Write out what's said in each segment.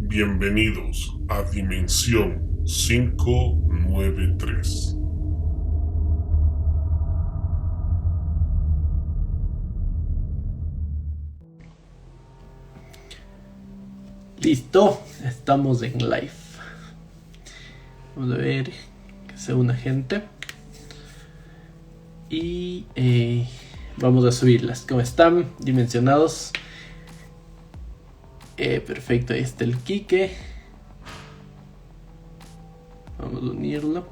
Bienvenidos a Dimensión 593. Listo, estamos en live. Vamos a ver que sea una gente. Y vamos a subirlas. ¿Cómo están? Dimensionados. Perfecto, ahí está el Quique. Vamos a unirlo.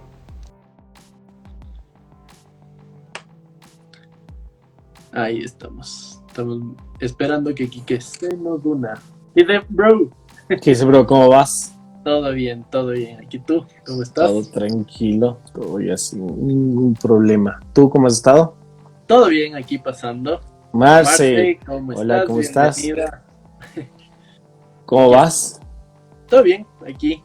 Ahí estamos. Estamos esperando que Quique se nos una. Dice, bro. ¿Qué dice, bro? ¿Cómo vas? Todo bien, todo bien. Aquí tú, ¿cómo estás? Todo tranquilo, todo ya sin ningún problema. ¿Tú cómo has estado? Todo bien, aquí pasando. Marce, ¿cómo hola, estás? ¿cómo estás? Bienvenida. ¿Cómo vas? Todo bien, aquí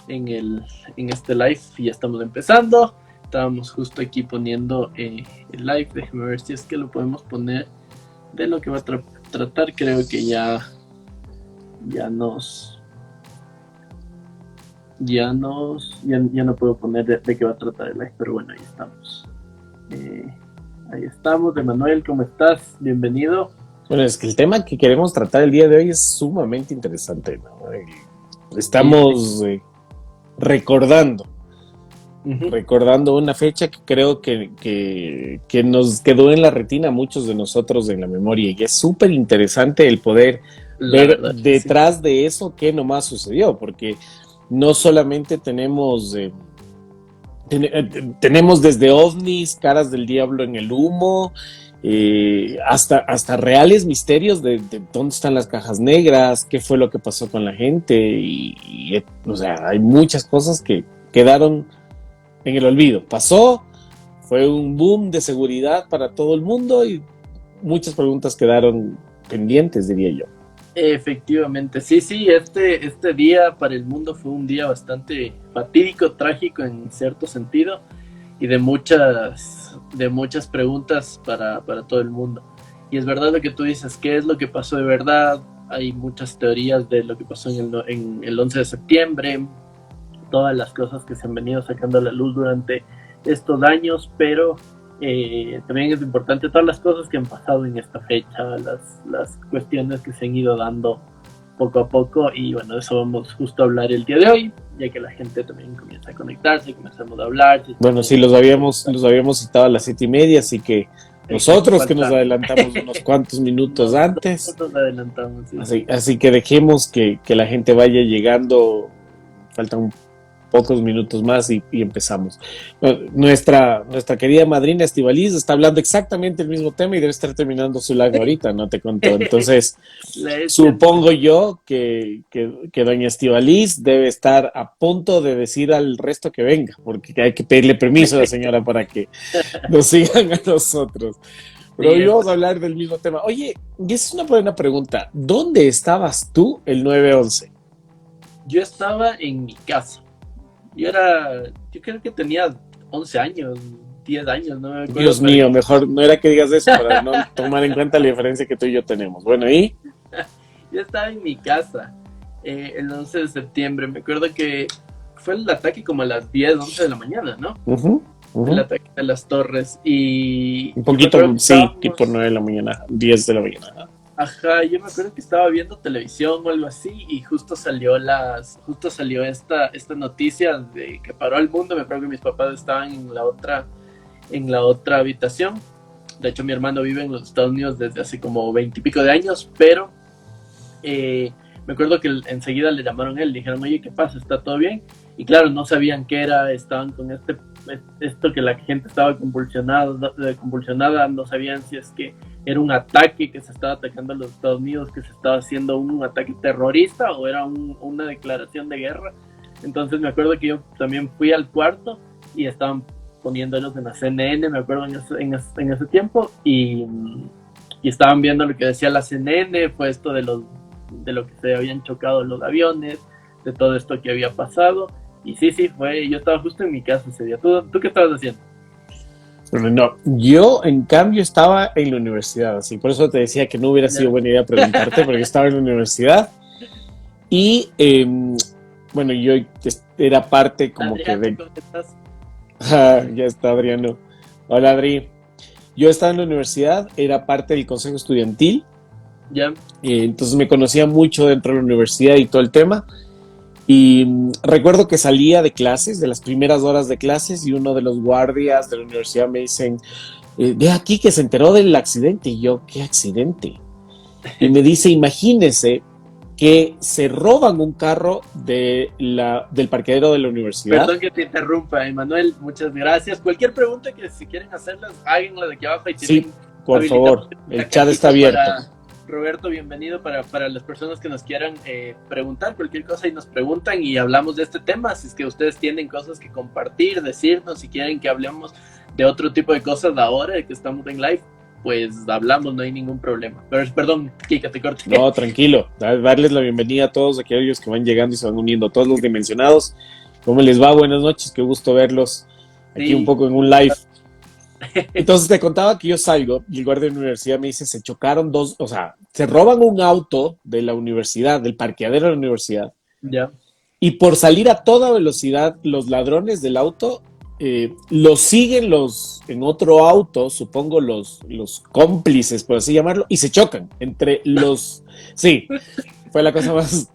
en este live ya estamos empezando. Estábamos justo aquí poniendo el live. Déjame ver si es que lo podemos poner de lo que va a tratar. Creo que ya no puedo poner de qué va a tratar el live, pero bueno, ahí estamos. Ahí estamos. Emanuel, ¿cómo estás? Bienvenido. Bueno, es que el tema que queremos tratar el día de hoy es sumamente interesante, ¿no? Estamos recordando una fecha que creo que nos quedó en la retina a muchos de nosotros en la memoria, y es súper interesante el poder ver detrás de eso qué nomás sucedió, porque no solamente tenemos desde ovnis, caras del diablo en el humo, hasta reales misterios de dónde están las cajas negras, qué fue lo que pasó con la gente, y o sea, hay muchas cosas que quedaron en el olvido. Pasó, fue un boom de seguridad para todo el mundo y muchas preguntas quedaron pendientes, diría yo. Efectivamente, sí, este día para el mundo fue un día bastante fatídico, trágico en cierto sentido, y de muchas preguntas para todo el mundo. Y es verdad lo que tú dices, ¿qué es lo que pasó de verdad? Hay muchas teorías de lo que pasó en el 11 de septiembre, todas las cosas que se han venido sacando a la luz durante estos años, pero también es importante todas las cosas que han pasado en esta fecha, las cuestiones que se han ido dando poco a poco, y bueno, de eso vamos justo a hablar el día de hoy, ya que la gente también comienza a conectarse, comenzamos a hablar. Bueno, sí, los habíamos citado a las 7:30, así que nosotros que nos adelantamos unos cuantos minutos antes. Nosotros adelantamos, sí. Así que dejemos que la gente vaya llegando. Faltan pocos minutos más y empezamos. Nuestra querida madrina Estivaliz está hablando exactamente el mismo tema y debe estar terminando su live ahorita, no te contó. Entonces, supongo yo que doña Estivaliz debe estar a punto de decir al resto que venga, porque hay que pedirle permiso a la señora para que nos sigan a nosotros. Pero hoy vamos a hablar del mismo tema. Oye, y esa es una buena pregunta. ¿Dónde estabas tú el 9/11? Yo estaba en mi casa. Yo creo que tenía 11 años, 10 años, no me acuerdo. Dios mío, mejor no era que digas eso para no tomar en cuenta la diferencia que tú y yo tenemos. Bueno, ¿y? Yo estaba en mi casa el 11 de septiembre. Me acuerdo que fue el ataque como a las 10, 11 de la mañana, ¿no? El ataque de las torres. Y un poquito, sí, tipo 9 de la mañana, 10 de la mañana. Ajá, yo me acuerdo que estaba viendo televisión o algo así, y justo salió esta noticia de que paró el mundo. Me acuerdo que mis papás estaban en la otra habitación. De hecho, mi hermano vive en los Estados Unidos desde hace como 20 y pico de años, pero me acuerdo que enseguida le llamaron a él, le dijeron, oye, ¿qué pasa? ¿Está todo bien? Y claro, no sabían qué era, estaban con esto que la gente estaba convulsionada, no sabían si es que era un ataque que se estaba atacando a los Estados Unidos, que se estaba haciendo un ataque terrorista, o era una declaración de guerra. Entonces me acuerdo que yo también fui al cuarto y estaban poniéndolos en la CNN, me acuerdo en ese tiempo, y estaban viendo lo que decía la CNN, fue esto de lo que se habían chocado los aviones, de todo esto que había pasado. Y sí, yo estaba justo en mi casa ese día. ¿Tú qué estabas haciendo? No, yo en cambio estaba en la universidad, así por eso te decía que no hubiera sido buena idea preguntarte, porque estaba en la universidad Y bueno, yo era parte como Adrián, que de... ¿cómo estás? Ya está Adriano. Hola Adri. Yo estaba en la universidad, era parte del consejo estudiantil, Ya, entonces me conocía mucho dentro de la universidad y todo el tema. Y recuerdo que salía de clases, de las primeras horas de clases, y uno de los guardias de la universidad me dicen, ve aquí que se enteró del accidente. Y yo, ¿qué accidente? Y me dice, imagínese que se roban un carro del parqueadero de la universidad. perdón que te interrumpa, Emanuel, muchas gracias. Cualquier pregunta que si quieren hacerlas, háganla de aquí abajo y Sí, tienen por habilitado favor, la el chat está cajita abierto. Roberto, bienvenido para las personas que nos quieran preguntar cualquier cosa y nos preguntan y hablamos de este tema. Si es que ustedes tienen cosas que compartir, decirnos, si quieren que hablemos de otro tipo de cosas ahora de que estamos en live, pues hablamos, no hay ningún problema. Pero perdón, Kika, te corté. No, tranquilo, darles la bienvenida a todos aquellos que van llegando y se van uniendo, todos los dimensionados. ¿Cómo les va? Buenas noches, qué gusto verlos aquí un Sí. poco en un live. Entonces te contaba que yo salgo y el guardia de la universidad me dice, se chocaron dos, o sea, se roban un auto de la universidad, del parqueadero de la universidad, Ya. y por salir a toda velocidad, los ladrones del auto los siguen en otro auto, supongo los cómplices, por así llamarlo, y se chocan entre los... Sí, fue la cosa más...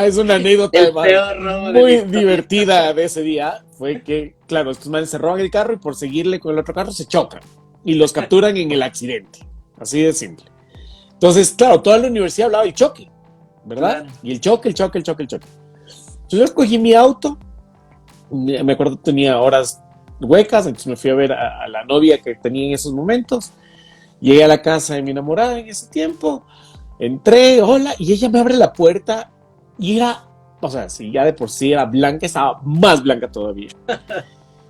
Es una anécdota El peor robo de muy la historia. divertida de ese día. Fue que, claro, estos manes se roban el carro y por seguirle con el otro carro se chocan y los capturan en el accidente. Así de simple. Entonces, claro, toda la universidad hablaba del choque, ¿verdad? Claro. Y el choque. Entonces yo escogí mi auto, me acuerdo que tenía horas huecas, entonces me fui a ver a la novia que tenía en esos momentos. Llegué a la casa de mi enamorada en ese tiempo, entré, hola, y ella me abre la puerta y era, o sea, si ya de por sí era blanca, estaba más blanca todavía.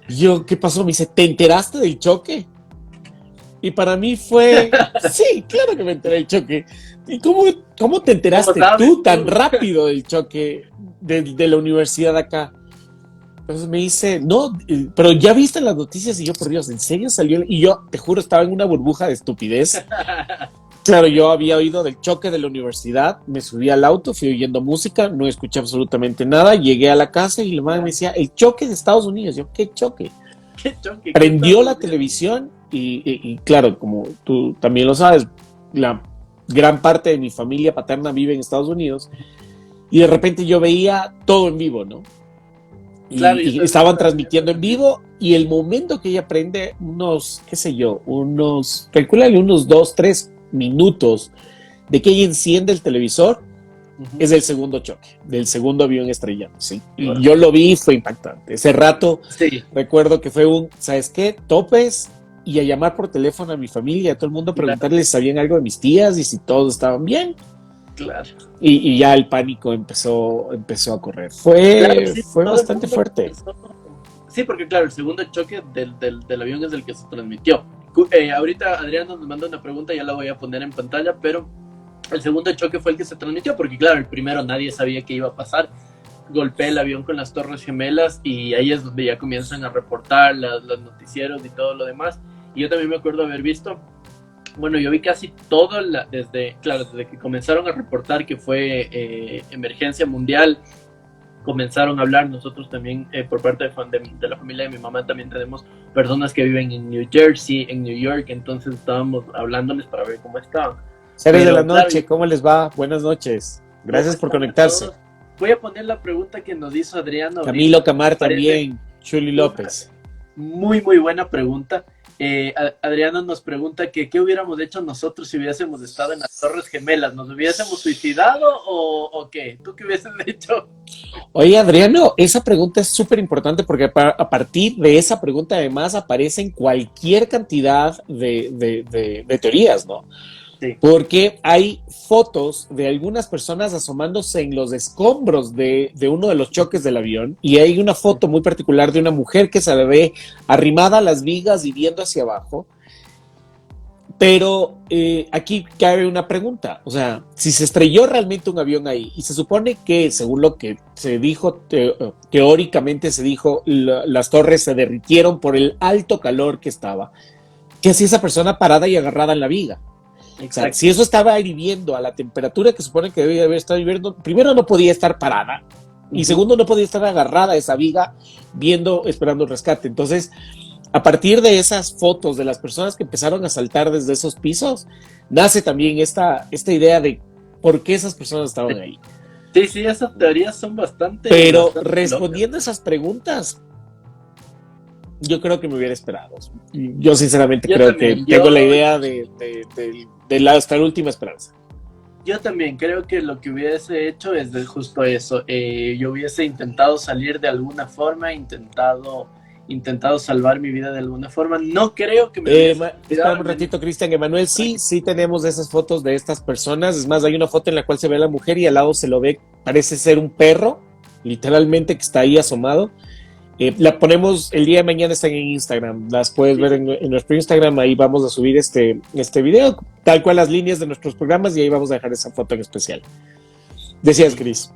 Yo, ¿qué pasó? Me dice, ¿te enteraste del choque? Y para mí fue, sí, claro que me enteré del choque. ¿Y cómo te enteraste tú tan rápido del choque de la universidad acá? Entonces me dice, no, pero ya viste las noticias. Y yo, por Dios, ¿en serio salió? Y yo, te juro, estaba en una burbuja de estupidez. Claro, yo había oído del choque de la universidad, me subí al auto, fui oyendo música, no escuché absolutamente nada, llegué a la casa y la madre me decía, el choque de Estados Unidos. Yo, ¿qué choque? ¿Qué choque? Prendió la televisión y claro, como tú también lo sabes, la gran parte de mi familia paterna vive en Estados Unidos y de repente yo veía todo en vivo, ¿no? Claro, Y estaban transmitiendo en vivo y el momento que ella prende unos, qué sé yo, calculale unos 2, 3 minutos de que ella enciende el televisor, es el segundo choque, del segundo avión estrellado, ¿sí? Y yo lo vi, fue impactante. Ese rato, sí. recuerdo que fue ¿sabes qué? Topes y a llamar por teléfono a mi familia, a todo el mundo, a preguntarles si sabían algo de mis tías y si todos estaban bien. Claro. Y ya el pánico empezó a correr. Fue bastante fuerte. Sí, porque claro, el segundo choque del avión es el que se transmitió. Ahorita Adriano nos manda una pregunta, ya la voy a poner en pantalla, pero el segundo choque fue el que se transmitió, porque claro, el primero nadie sabía qué iba a pasar. Golpea el avión con las Torres Gemelas y ahí es donde ya comienzan a reportar los noticieros y todo lo demás. Y yo también me acuerdo haber visto, bueno, yo vi casi todo, desde que comenzaron a reportar que fue emergencia mundial, comenzaron a hablar. Nosotros también, por parte de la familia de mi mamá, también tenemos personas que viven en New Jersey, en New York, entonces estábamos hablándoles para ver cómo estaban. Seres de la noche, ¿cómo les va? Buenas noches. Gracias por conectarse. Voy a poner la pregunta que nos hizo Adriano. Camilo Camar también, Chuli López. Muy, muy buena pregunta. Adriano nos pregunta que qué hubiéramos hecho nosotros si hubiésemos estado en las Torres Gemelas. ¿Nos hubiésemos suicidado o qué? ¿Tú qué hubieses hecho? Oye, Adriano, esa pregunta es súper importante porque a partir de esa pregunta además aparecen cualquier cantidad de teorías, ¿no? Sí. Porque hay fotos de algunas personas asomándose en los escombros de uno de los choques del avión y hay una foto muy particular de una mujer que se ve arrimada a las vigas y viendo hacia abajo. Pero aquí cabe una pregunta, o sea, si se estrelló realmente un avión ahí y se supone que, según lo que se dijo, teóricamente se dijo, las torres se derritieron por el alto calor que estaba, ¿qué hacía esa persona parada y agarrada en la viga? O sea, si eso estaba hirviendo a la temperatura que supone que debía haber estado hirviendo, primero no podía estar parada y segundo no podía estar agarrada a esa viga esperando el rescate. Entonces, a partir de esas fotos de las personas que empezaron a saltar desde esos pisos, nace también esta idea de por qué esas personas estaban ahí. Sí, esas teorías son bastante... Pero respondiendo a esas preguntas, yo creo que me hubiera esperado. Yo sinceramente creo también, que tengo la idea de hasta la última esperanza. Yo también creo que lo que hubiese hecho es justo eso. Yo hubiese intentado salir de alguna forma, intentado salvar mi vida de alguna forma. No creo que me espera un ratito, Cristian. Emanuel, sí tenemos esas fotos de estas personas. Es más, hay una foto en la cual se ve a la mujer y al lado se lo ve, parece ser un perro, literalmente, que está ahí asomado. La ponemos el día de mañana, están en Instagram, las puedes ver en nuestro Instagram. Ahí vamos a subir este video, tal cual las líneas de nuestros programas, y ahí vamos a dejar esa foto en especial. Decías, Cris.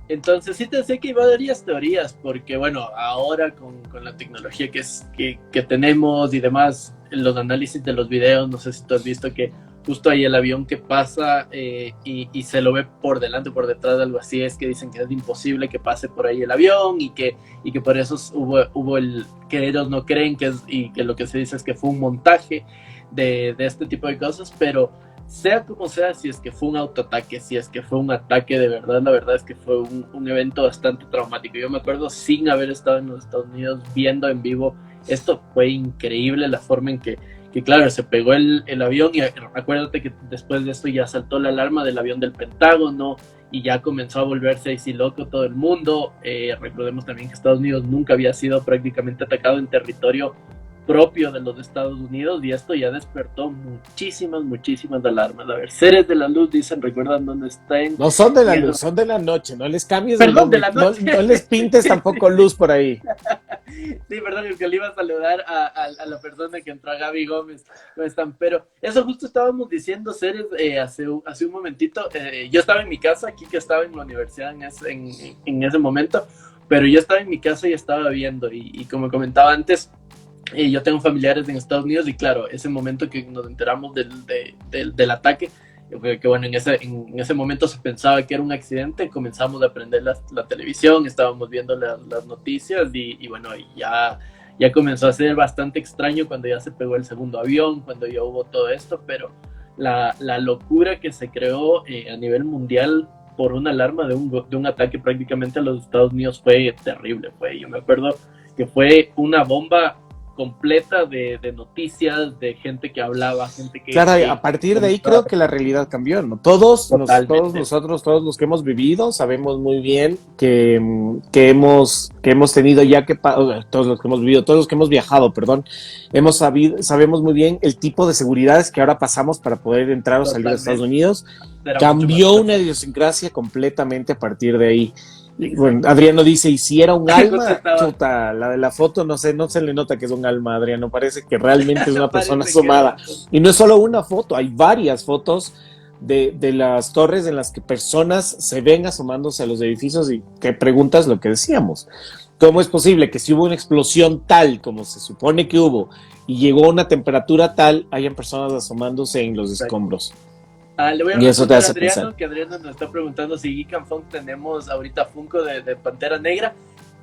Entonces sí te sé que hay varias teorías, porque bueno, ahora con la tecnología que tenemos y demás, los análisis de los videos, no sé si tú has visto que justo hay el avión que pasa y se lo ve por delante o por detrás, algo así, es que dicen que es imposible que pase por ahí el avión y que por eso hubo el que ellos no creen y que lo que se dice es que fue un montaje de este tipo de cosas, pero sea como sea, si es que fue un autoataque, si es que fue un ataque de verdad, la verdad es que fue un evento bastante traumático. Yo me acuerdo, sin haber estado en los Estados Unidos, viendo en vivo, esto fue increíble, la forma en que claro, se pegó el avión, y acuérdate que después de esto ya saltó la alarma del avión del Pentágono y ya comenzó a volverse así loco todo el mundo. Recordemos también que Estados Unidos nunca había sido prácticamente atacado en territorio propio de los Estados Unidos, y esto ya despertó muchísimas alarmas. A ver, seres de la luz dicen, recuerdan dónde están. No son de la luz, son de la noche, no les cambies. Perdón, de la noche. No les pintes tampoco luz por ahí. Sí, perdón, es que le iba a saludar a la persona que entró, a Gaby Gómez. No están, pero eso justo estábamos diciendo, seres, hace un momentito. Yo estaba en mi casa, aquí que estaba en la universidad en ese momento, pero yo estaba en mi casa y estaba viendo, y como comentaba antes, yo tengo familiares en Estados Unidos, y claro, ese momento que nos enteramos del ataque, que bueno, en ese momento se pensaba que era un accidente, comenzamos a prender la televisión, estábamos viendo las noticias, y bueno, ya comenzó a ser bastante extraño cuando ya se pegó el segundo avión, cuando ya hubo todo esto, pero la locura que se creó a nivel mundial por una alarma de un ataque prácticamente a los Estados Unidos fue terrible. Yo me acuerdo que fue una bomba completa de noticias, de gente que hablblaba, gente que... Claro, a partir de ahí creo que la realidad cambió, ¿no? Todos nosotros, todos los que hemos vivido, sabemos muy bien que hemos tenido todos los que hemos vivido, todos los que hemos viajado, sabemos muy bien el tipo de seguridades que ahora pasamos para poder entrar o salir de Estados Unidos. Cambió una idiosincrasia completamente a partir de ahí. Bueno, Adriano dice, ¿y si era un alma? Chuta, la de la foto no se le nota que es un alma, Adriano, parece que realmente es una persona asomada. Y no es solo una foto, hay varias fotos de las torres en las que personas se ven asomándose a los edificios, y que preguntas lo que decíamos. ¿Cómo es posible que si hubo una explosión tal como se supone que hubo y llegó a una temperatura tal, hayan personas asomándose en los escombros? Le voy a responder a Adriano, que Adriano nos está preguntando si Geek and Funk tenemos ahorita Funko de Pantera Negra.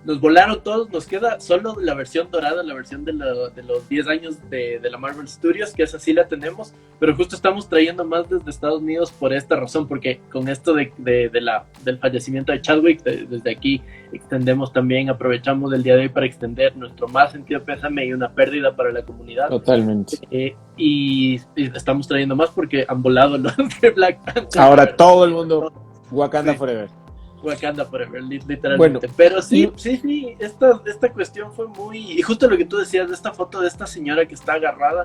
Nos volaron todos, nos queda solo la versión dorada, la versión de los 10 años de la Marvel Studios, que esa sí la tenemos, pero justo estamos trayendo más desde Estados Unidos por esta razón, porque con esto del fallecimiento de Chadwick, desde aquí aprovechamos el día de hoy para extender nuestro más sentido pésame y una pérdida para la comunidad. Totalmente. Y estamos trayendo más porque han volado los de Black Panther. Ahora todo el mundo, Wakanda Forever. Wakanda Forever, literalmente. Bueno, pero sí, esta cuestión fue muy... Y justo lo que tú decías de esta foto de esta señora que está agarrada,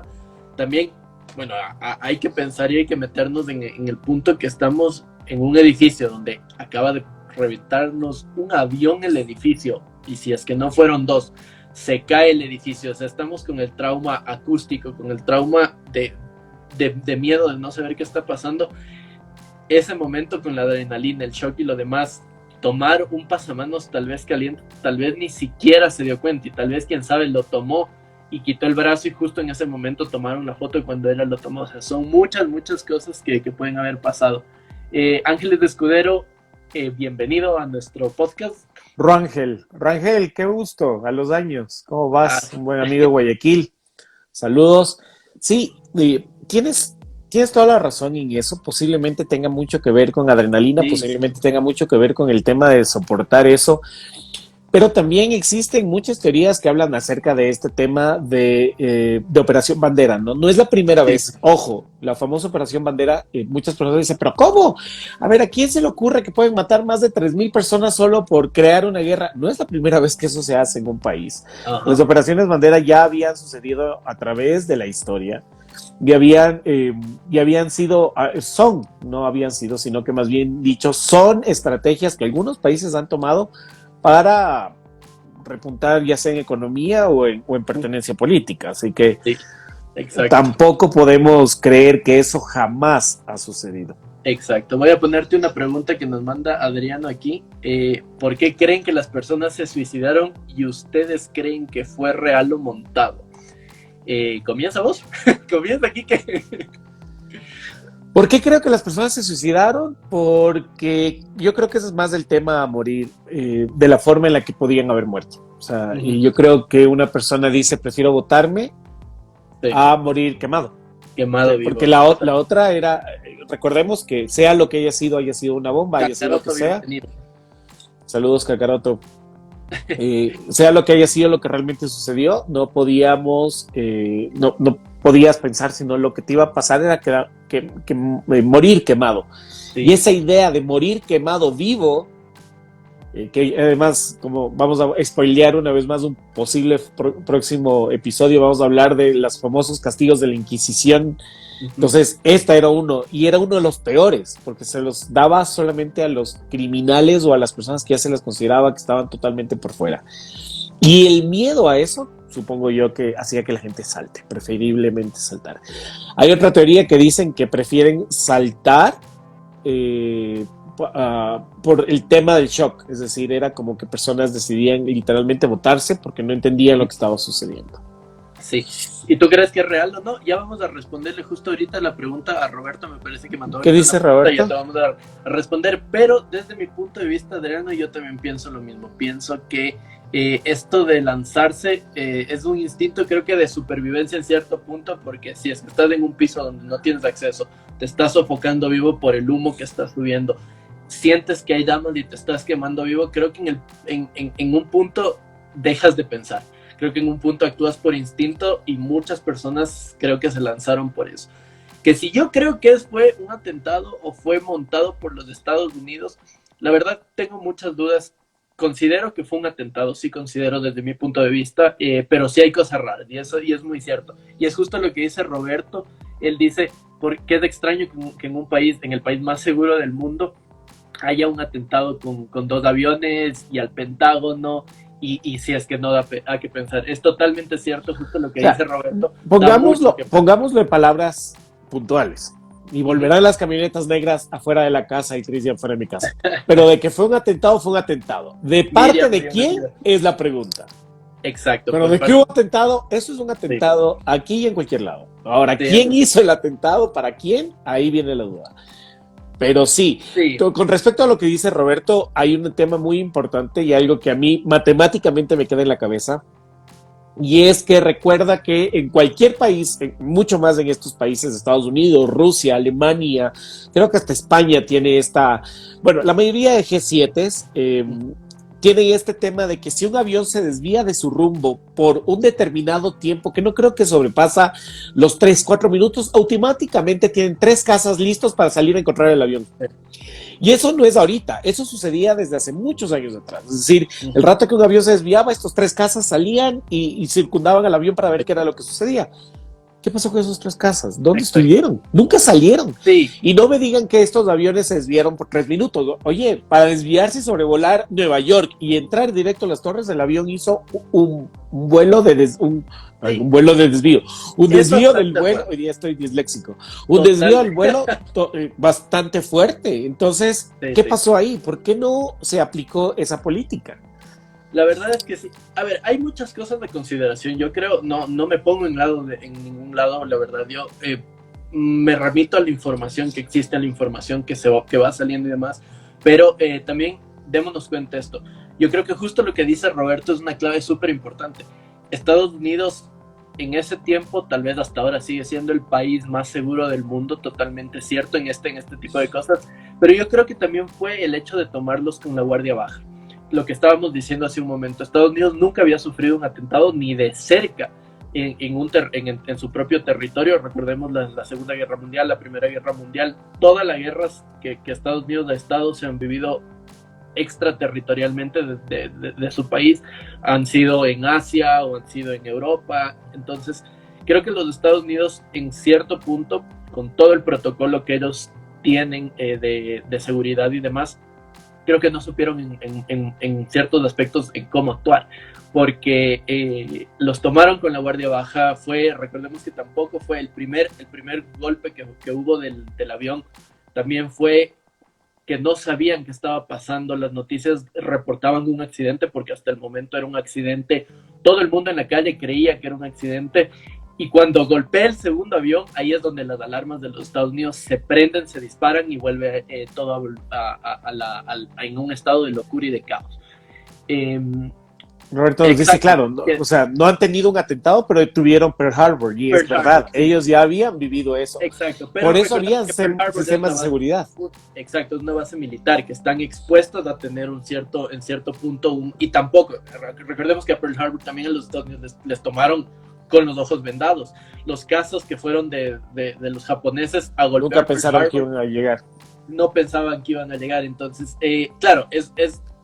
también, bueno, hay que pensar y hay que meternos en el punto que estamos en un edificio donde acaba de reventarnos un avión el edificio, y si es que no fueron dos, se cae el edificio. O sea, estamos con el trauma acústico, con el trauma de miedo, de no saber qué está pasando. Ese momento con la adrenalina, el shock y lo demás, tomar un pasamanos tal vez caliente, tal vez ni siquiera se dio cuenta, y tal vez, quién sabe, lo tomó y quitó el brazo y justo en ese momento tomaron la foto cuando él lo tomó. O sea, son muchas cosas que pueden haber pasado. Ángeles de Escudero, bienvenido a nuestro podcast. Rangel, qué gusto, a los años. ¿Cómo vas? Un buen amigo de Guayaquil. Saludos. Sí, tienes toda la razón en eso. Posiblemente tenga mucho que ver con adrenalina, sí. Posiblemente tenga mucho que ver con el tema de soportar eso. Pero también existen muchas teorías que hablan acerca de este tema de Operación Bandera, ¿no? No es la primera vez. Ojo, la famosa Operación Bandera, muchas personas dicen, ¿pero cómo? A ver, ¿a quién se le ocurre que pueden matar más de 3,000 personas solo por crear una guerra? No es la primera vez que eso se hace en un país. Las operaciones Bandera ya habían sucedido a través de la historia. Y habían sido, no habían sido, sino que más bien dicho, son estrategias que algunos países han tomado para repuntar ya sea en economía o en pertenencia política. Así que sí, tampoco podemos creer que eso jamás ha sucedido. Exacto. Voy a ponerte una pregunta que nos manda Adriano aquí. ¿Por qué creen que las personas se suicidaron y ustedes creen que fue real o montado? ¿Comienza vos? Comienza aquí que... ¿Por qué creo que las personas se suicidaron? Porque yo creo que eso es más del tema a morir, de la forma en la que podían haber muerto. O sea, y yo creo que una persona dice, prefiero botarme a morir quemado. Quemado vivo. Porque la otra era, recordemos que sea lo que haya sido una bomba, haya sido lo que sea. Saludos, Kakaroto. Sea lo que haya sido lo que realmente sucedió, no podíamos, no podías pensar, sino lo que te iba a pasar era que morir quemado. Sí. Y esa idea de morir quemado vivo, que además, como vamos a spoilear una vez más un posible próximo episodio, vamos a hablar de los famosos castigos de la Inquisición. Entonces, esta era uno de los peores, porque se los daba solamente a los criminales o a las personas que ya se les consideraba que estaban totalmente por fuera. Y el miedo a eso, supongo yo que hacía que la gente salte, preferiblemente saltar. Hay otra teoría que dicen que prefieren saltar por el tema del shock, es decir, era como que personas decidían literalmente botarse porque no entendían lo que estaba sucediendo. Sí. ¿Y tú crees que es real o no? Ya vamos a responderle justo ahorita la pregunta a Roberto, me parece que mandó. ¿Qué dice Roberto? Ya te vamos a responder, pero desde mi punto de vista, Adriano, yo también pienso lo mismo. Pienso que esto de lanzarse es un instinto, creo que de supervivencia en cierto punto, porque si es que estás en un piso donde no tienes acceso, te estás sofocando vivo por el humo que estás subiendo, sientes que hay llamas y te estás quemando vivo, creo que en un punto dejas de pensar. Creo que en un punto actúas por instinto y muchas personas creo que se lanzaron por eso. Que si yo creo que fue un atentado o fue montado por los Estados Unidos, la verdad tengo muchas dudas. Considero que fue un atentado, sí considero desde mi punto de vista, pero sí hay cosas raras y es muy cierto. Y es justo lo que dice Roberto. Él dice, porque es extraño que en un país, en el país más seguro del mundo, haya un atentado con 2 aviones y al Pentágono. Y si es que no da que pensar, es totalmente cierto justo lo que dice Roberto. Pongámoslo en palabras puntuales. Y volverán las camionetas negras afuera de la casa y Cristian afuera de mi casa. Pero de que fue un atentado, fue un atentado. ¿De parte de quién? Es la pregunta. Exacto. Pero de que hubo atentado, eso es un atentado aquí y en cualquier lado. Ahora, ¿quién hizo el atentado? ¿Para quién? Ahí viene la duda. Pero sí, con respecto a lo que dice Roberto, hay un tema muy importante y algo que a mí matemáticamente me queda en la cabeza, y es que recuerda que en cualquier país, mucho más en estos países, Estados Unidos, Rusia, Alemania, creo que hasta España tiene la mayoría de G7s tienen este tema de que si un avión se desvía de su rumbo por un determinado tiempo, que no creo que sobrepasa los 3-4 minutos, automáticamente tienen 3 cazas listos para salir a encontrar el avión. Y eso no es ahorita, eso sucedía desde hace muchos años atrás. Es decir, el rato que un avión se desviaba, estos 3 cazas salían y circundaban al avión para ver qué era lo que sucedía. ¿Qué pasó con esos 3 cazas? ¿Dónde estuvieron? Nunca salieron. Sí. Y no me digan que estos aviones se desviaron por 3 minutos. Oye, para desviarse y sobrevolar Nueva York y entrar directo a las torres, el avión hizo un vuelo de desvío. Un desvío del vuelo. Hoy día estoy disléxico. Un desvío del vuelo bastante fuerte. Entonces, ¿qué pasó ahí? ¿Por qué no se aplicó esa política? La verdad es que sí. A ver, hay muchas cosas de consideración. Yo creo, no me pongo en ningún lado, la verdad. Yo me remito a la información que existe, a la información que va saliendo y demás. Pero también démonos cuenta de esto. Yo creo que justo lo que dice Roberto es una clave súper importante. Estados Unidos en ese tiempo, tal vez hasta ahora, sigue siendo el país más seguro del mundo, totalmente cierto en este tipo de cosas. Pero yo creo que también fue el hecho de tomarlos con la guardia baja. Lo que estábamos diciendo hace un momento, Estados Unidos nunca había sufrido un atentado ni de cerca en su propio territorio. Recordemos la Segunda Guerra Mundial, la Primera Guerra Mundial, todas las guerras que Estados Unidos ha estado se han vivido extraterritorialmente de su país, han sido en Asia o han sido en Europa. Entonces creo que los Estados Unidos en cierto punto, con todo el protocolo que ellos tienen de seguridad y demás, creo que no supieron en ciertos aspectos en cómo actuar, porque los tomaron con la guardia baja. Recordemos que tampoco fue el primer golpe que hubo del avión, también fue que no sabían qué estaba pasando. Las noticias reportaban un accidente porque hasta el momento era un accidente, todo el mundo en la calle creía que era un accidente, y cuando golpea el segundo avión, ahí es donde las alarmas de los Estados Unidos se prenden, se disparan y vuelve todo en un estado de locura y de caos. Roberto nos dice, claro, no, o sea, no han tenido un atentado, pero tuvieron Pearl Harbor, y es verdad, sí. Ellos ya habían vivido eso. Exacto. Pero por eso habían sistemas de seguridad. Exacto, es una base militar que están expuestos a tener en cierto punto, y tampoco, recordemos que a Pearl Harbor también a los Estados Unidos les tomaron con los ojos vendados. Los casos que fueron de los japoneses a golpear nunca pensaron que iban a llegar. No pensaban que iban a llegar, entonces, claro,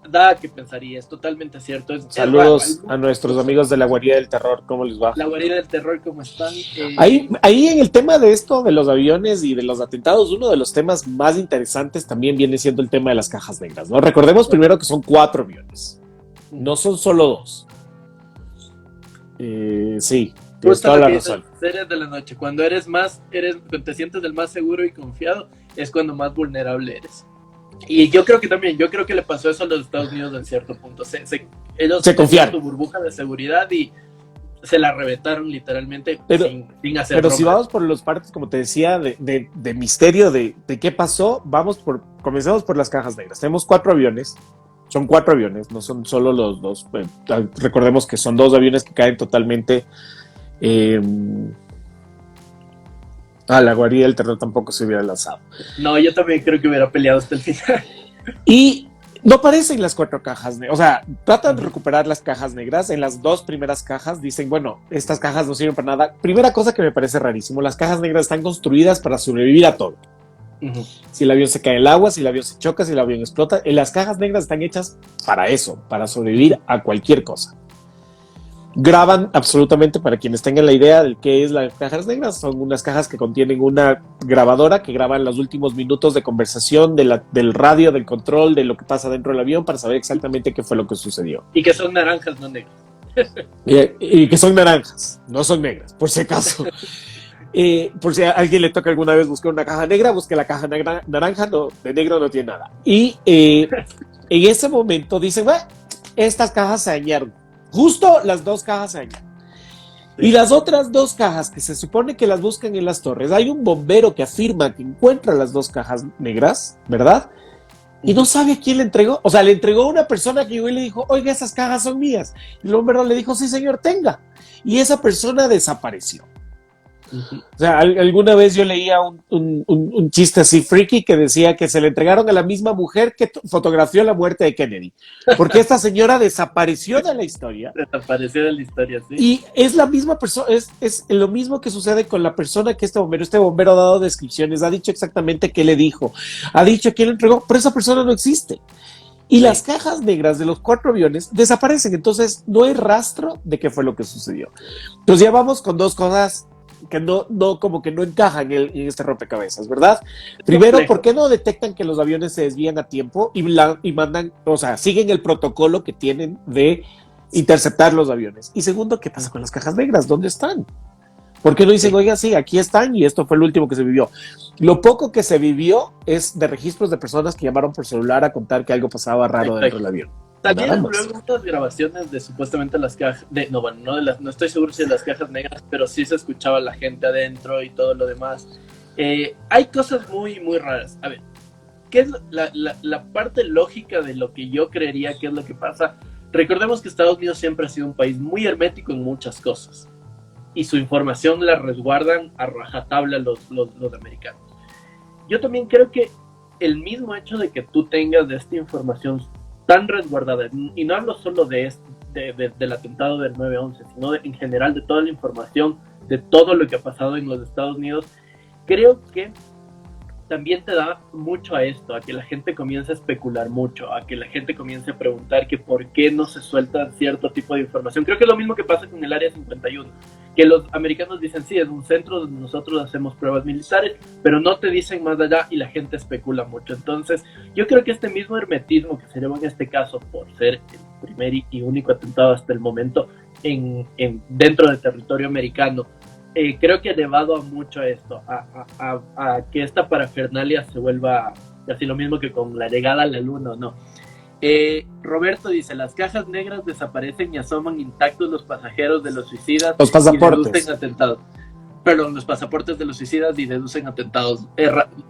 da que pensar, y es totalmente cierto. Saludos a nuestros amigos de la Guarida del Terror, ¿cómo les va? La Guarida del Terror, ¿cómo están? Ahí en el tema de esto, de los aviones y de los atentados, uno de los temas más interesantes también viene siendo el tema de las cajas negras, ¿no? Recordemos primero que son 4 aviones, no son solo 2. Sí, tienes toda la razón. Series de la noche, cuando te sientes el más seguro y confiado, es cuando más vulnerable eres. Y yo creo que le pasó eso a los Estados Unidos en cierto punto. Ellos se confiaron su burbuja de seguridad y se la reventaron literalmente sin hacer Pero broma. Si vamos por los partes, como te decía, de misterio de qué pasó, comencemos por las cajas negras. Tenemos 4 aviones. Son 4 aviones, no son solo los 2. Recordemos que son 2 aviones que caen totalmente. La Guarida del Terror tampoco se hubiera lanzado. No, yo también creo que hubiera peleado hasta el final. Y no aparecen las 4 cajas negras. O sea, tratan de recuperar las cajas negras. En las 2 primeras cajas dicen, bueno, estas cajas no sirven para nada. Primera cosa que me parece rarísimo, las cajas negras están construidas para sobrevivir a todo. Si el avión se cae en el agua, si el avión se choca, si el avión explota, las cajas negras están hechas para eso, para sobrevivir a cualquier cosa. Graban absolutamente, para quienes tengan la idea de qué es las cajas negras, son unas cajas que contienen una grabadora que graban los últimos minutos de conversación del radio, del control, de lo que pasa dentro del avión, para saber exactamente qué fue lo que sucedió. Y que son naranjas, no negras. y que son naranjas, no son negras, por si acaso. Por si a alguien le toca alguna vez buscar una caja negra, busque la caja naranja, no, de negro no tiene nada. Y en ese momento dicen, bueno, estas cajas se dañaron. Justo las 2 cajas se dañaron. Sí. Y las otras 2 cajas que se supone que las buscan en las torres, hay un bombero que afirma que encuentra las 2 cajas negras, ¿verdad? Y no sabe a quién le entregó. O sea, le entregó a una persona que llegó y le dijo, oiga, esas cajas son mías. Y el bombero le dijo, sí señor, tenga. Y esa persona desapareció. O sea, alguna vez yo leía un chiste así freaky que decía que se le entregaron a la misma mujer que fotografió la muerte de Kennedy, porque esta señora desapareció de la historia. Desapareció de la historia, sí. Y es la misma persona, es lo mismo que sucede con la persona que este bombero ha dado descripciones, ha dicho exactamente qué le dijo, ha dicho quién le entregó, pero esa persona no existe. Y las cajas negras de los 4 aviones desaparecen, entonces no hay rastro de qué fue lo que sucedió. Entonces ya vamos con 2 cosas que no como que no encajan en este rompecabezas, ¿verdad? Primero, ¿por qué no detectan que los aviones se desvían a tiempo y mandan, o sea, siguen el protocolo que tienen de interceptar los aviones? Y segundo, ¿qué pasa con las cajas negras? ¿Dónde están? ¿Por qué no dicen, oiga, sí, aquí están y esto fue lo último que se vivió? Lo poco que se vivió es de registros de personas que llamaron por celular a contar que algo pasaba raro dentro del avión. Salieron más. luego unas grabaciones de supuestamente las cajas, no, bueno, no estoy seguro si de las cajas negras, pero sí se escuchaba la gente adentro y todo lo demás. Hay cosas muy, muy raras. A ver, ¿qué es la parte lógica de lo que yo creería que es lo que pasa? Recordemos que Estados Unidos siempre ha sido un país muy hermético en muchas cosas y su información la resguardan a rajatabla los americanos. Yo también creo que el mismo hecho de que tú tengas de esta información tan resguardada, y no hablo solo del atentado del 9/11, sino en general de toda la información, de todo lo que ha pasado en los Estados Unidos, creo que también te da mucho a esto, a que la gente comience a especular mucho, a que la gente comience a preguntar que por qué no se suelta cierto tipo de información. Creo que es lo mismo que pasa con el Área 51, que los americanos dicen, sí, es un centro donde nosotros hacemos pruebas militares, pero no te dicen más allá y la gente especula mucho. Entonces, yo creo que este mismo hermetismo que se lleva en este caso por ser el primer y único atentado hasta el momento dentro del territorio americano, creo que ha llevado a mucho a esto, a que esta parafernalia se vuelva casi lo mismo que con la llegada a la luna, ¿o no? Roberto dice, las cajas negras desaparecen y asoman intactos los pasajeros de los suicidas Los pasaportes. y deducen atentados. Perdón, los pasaportes de los suicidas y deducen atentados.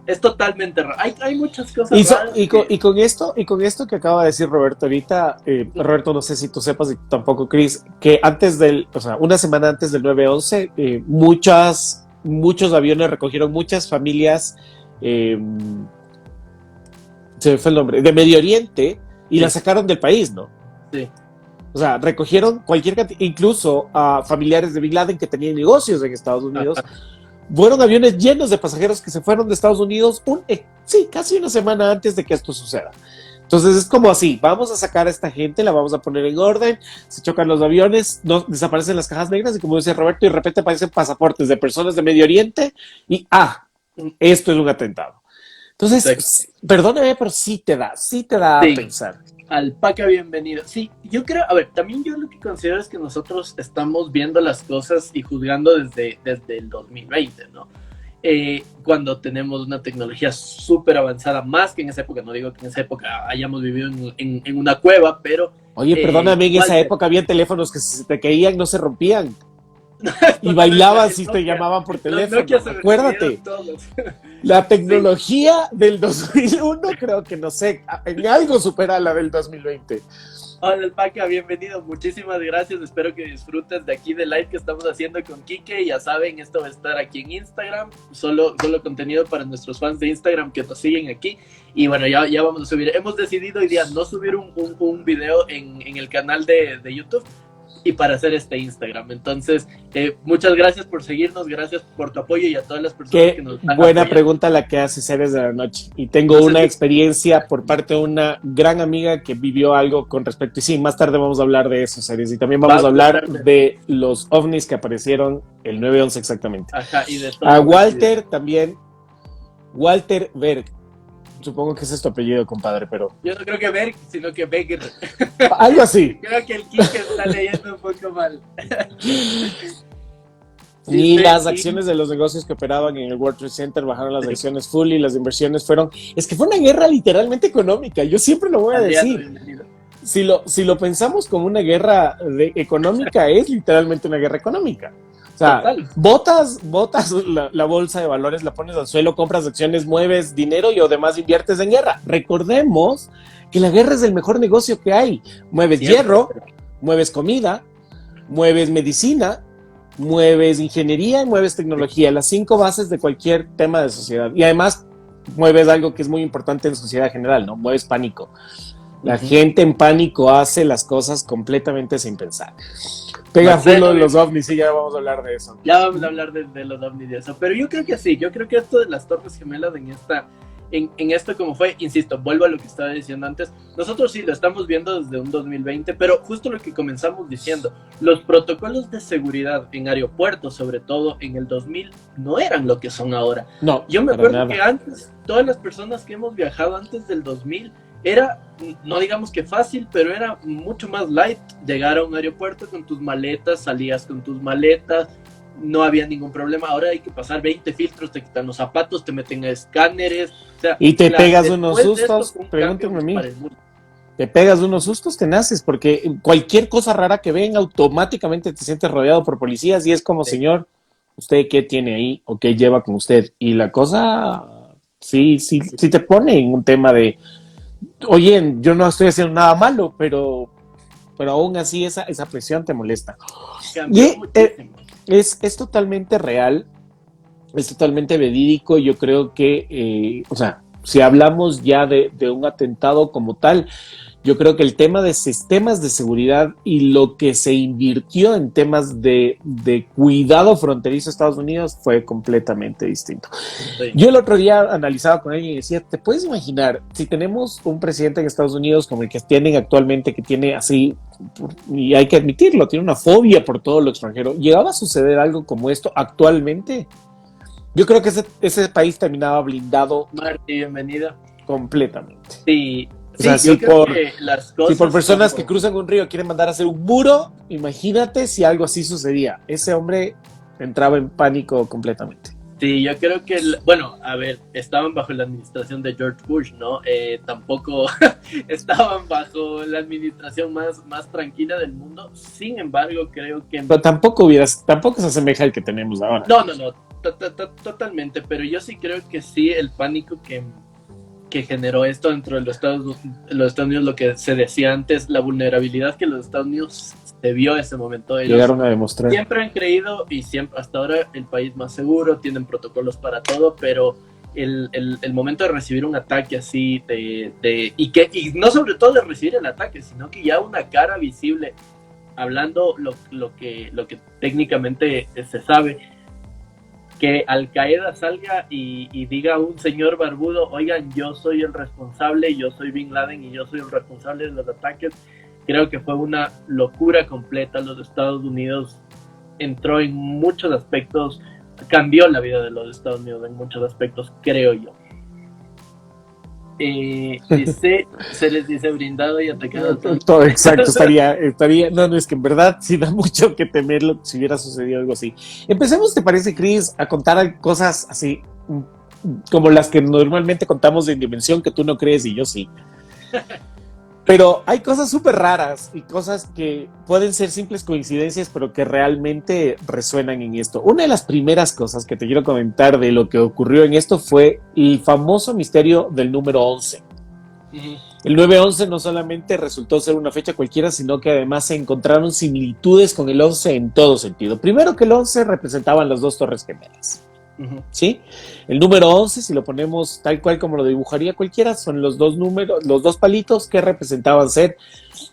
Es totalmente raro. Hay muchas cosas raras. Y con esto que acaba de decir Roberto ahorita, Roberto, no sé si tú sepas y tampoco Chris, que una semana antes del 9/11, muchos aviones recogieron muchas familias, se me fue el nombre, de Medio Oriente y las sacaron del país, ¿no? Sí. O sea, recogieron cualquier cantidad, incluso a familiares de Bin Laden que tenían negocios en Estados Unidos. Fueron aviones llenos de pasajeros que se fueron de Estados Unidos casi una semana antes de que esto suceda. Entonces es como así, vamos a sacar a esta gente, la vamos a poner en orden, se chocan los aviones, desaparecen las cajas negras y como dice Roberto, y de repente aparecen pasaportes de personas de Medio Oriente y esto es un atentado. Entonces, perdóname, pero sí te da a pensar. Alpaca, bienvenido. Sí, yo creo, a ver, también yo lo que considero es que nosotros estamos viendo las cosas y juzgando desde el 2020, ¿no? Cuando tenemos una tecnología súper avanzada, más que en esa época, no digo que en esa época hayamos vivido en una cueva, pero... Oye, perdóname, en esa época había teléfonos que si se te caían no se rompían. Y bailaban si te llamaban por teléfono. Acuérdate. La tecnología del 2001 creo que no sé, en algo supera la del 2020. Hola Alpaca, bienvenido, muchísimas gracias, espero que disfrutes de aquí del live que estamos haciendo con Quique. Ya saben, esto va a estar aquí en Instagram, solo contenido para nuestros fans de Instagram que nos siguen aquí. Y bueno, ya vamos a subir, hemos decidido hoy día no subir un video en el canal de YouTube, y para hacer este Instagram. Entonces, muchas gracias por seguirnos, gracias por tu apoyo y a todas las personas que nos están buena apoyando. Pregunta la que hace Seres de la Noche. Y tengo una experiencia por parte de una gran amiga que vivió algo con respecto. Y sí, más tarde vamos a hablar de eso, Seres. Y también vamos a hablar de los ovnis que aparecieron el 9/11 exactamente. Ajá, y de todo. A Walter también, Walter Berg. Supongo que ese es tu apellido, compadre, pero... Yo no creo que Berg, sino que Beger. Algo así. Creo que el Quique está leyendo un poco mal. Y las acciones de los negocios que operaban en el World Trade Center bajaron las acciones full y las inversiones fueron... Es que fue una guerra literalmente económica, yo siempre lo voy a decir. Si lo pensamos como una guerra económica, es literalmente una guerra económica. O sea, botas la bolsa de valores, la pones al suelo, compras acciones, mueves dinero y además inviertes en guerra. Recordemos que la guerra es el mejor negocio que hay. Mueves hierro, mueves comida, mueves medicina, mueves ingeniería y mueves tecnología. Las 5 bases de cualquier tema de sociedad. Y además mueves algo que es muy importante en sociedad general, ¿no? Mueves pánico. La gente en pánico hace las cosas completamente sin pensar. Pega full de los ovnis, y ya vamos a hablar de eso. Ya vamos a hablar de los ovnis y eso. Pero yo creo que sí, yo creo que esto de las Torres Gemelas en esto como fue, insisto, vuelvo a lo que estaba diciendo antes, nosotros sí lo estamos viendo desde un 2020, pero justo lo que comenzamos diciendo, los protocolos de seguridad en aeropuertos, sobre todo en el 2000, no eran lo que son ahora. No, yo me acuerdo que antes, todas las personas que hemos viajado antes del 2000, era, no digamos que fácil, pero era mucho más light llegar a un aeropuerto con tus maletas, salías con tus maletas, no había ningún problema. Ahora hay que pasar 20 filtros, te quitan los zapatos, te meten a escáneres, o sea, y te pegas unos sustos. Pregúntame a mí. te pegas unos sustos tenaces, porque cualquier cosa rara que ven, automáticamente te sientes rodeado por policías y es como, Sí. señor, ¿usted qué tiene ahí o qué lleva con usted? Y la cosa sí te pone en un tema de, oye, yo no estoy haciendo nada malo, pero aún así esa presión te molesta. Y Cambió muchísimo. es totalmente real, es totalmente verídico. Yo creo que, o sea, si hablamos ya de un atentado como tal, yo creo que el tema de sistemas de seguridad y lo que se invirtió en temas de cuidado fronterizo a Estados Unidos fue completamente distinto. Sí. Yo el otro día analizaba con alguien y decía, ¿te puedes imaginar si tenemos un presidente en Estados Unidos como el que tienen actualmente, que tiene así, y hay que admitirlo, tiene una fobia por todo lo extranjero? ¿Llegaba a suceder algo como esto actualmente? Yo creo que ese país terminaba blindado Marty, bienvenida. completamente. Sí, O sea, sí, yo creo que las cosas. si por personas que como- cruzan un río quieren mandar a hacer un muro, imagínate si algo así sucedía. Ese hombre entraba en pánico completamente. Sí, yo creo que, bueno, a ver, estaban bajo la administración de George Bush, ¿no? Tampoco estaban bajo la administración más tranquila del mundo. Sin embargo, creo que... Pero tampoco se asemeja al que tenemos ahora. No, totalmente, pero yo sí creo que sí, el pánico que generó esto dentro de los Estados Unidos, lo que se decía antes, la vulnerabilidad que los Estados Unidos se vio en ese momento. Ellos Llegaron a demostrar. siempre han creído y siempre hasta ahora el país más seguro, tienen protocolos para todo, pero el momento de recibir un ataque así y no sobre todo de recibir el ataque, sino que ya una cara visible, hablando lo que técnicamente se sabe, que Al Qaeda salga y diga a un señor barbudo, oigan, yo soy el responsable, yo soy Bin Laden y yo soy el responsable de los ataques. Creo que fue una locura completa. Los Estados Unidos entró en muchos aspectos, cambió la vida de los Estados Unidos en muchos aspectos, creo yo. Se les dice brindado y atacado. Todo exacto, estaría, no, es que en verdad sí da mucho que temerlo si hubiera sucedido algo así. Empecemos, ¿te parece, Chris, a contar cosas así como las que normalmente contamos en dimensión que tú no crees y yo sí? Pero hay cosas súper raras y cosas que pueden ser simples coincidencias, pero que realmente resuenan en esto. Una de las primeras cosas que te quiero comentar de lo que ocurrió en esto fue el famoso misterio del número 11. El 9-11 no solamente resultó ser una fecha cualquiera, sino que además se encontraron similitudes con el 11 en todo sentido. Primero que el 11 representaban las dos torres gemelas. ¿Sí? El número 11, si lo ponemos tal cual como lo dibujaría cualquiera, son los dos números, los dos palitos que representaban ser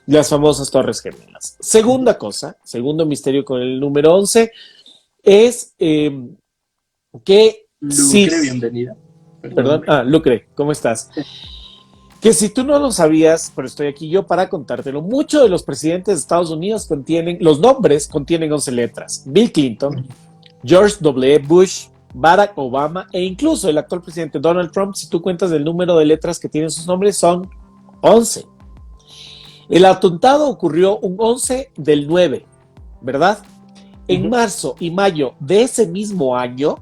las famosas torres gemelas. Segunda cosa, segundo misterio con el número 11 es que Lucre, bienvenida. Perdón, Lucre, ¿cómo estás? Que si tú no lo sabías, pero estoy aquí yo para contártelo, muchos de los presidentes de Estados Unidos los nombres contienen 11 letras. Bill Clinton, George W. Bush, Barack Obama e incluso el actual presidente Donald Trump, si tú cuentas el número de letras que tienen sus nombres, son 11. El atentado ocurrió un 11 del 9, ¿verdad? En marzo y mayo de ese mismo año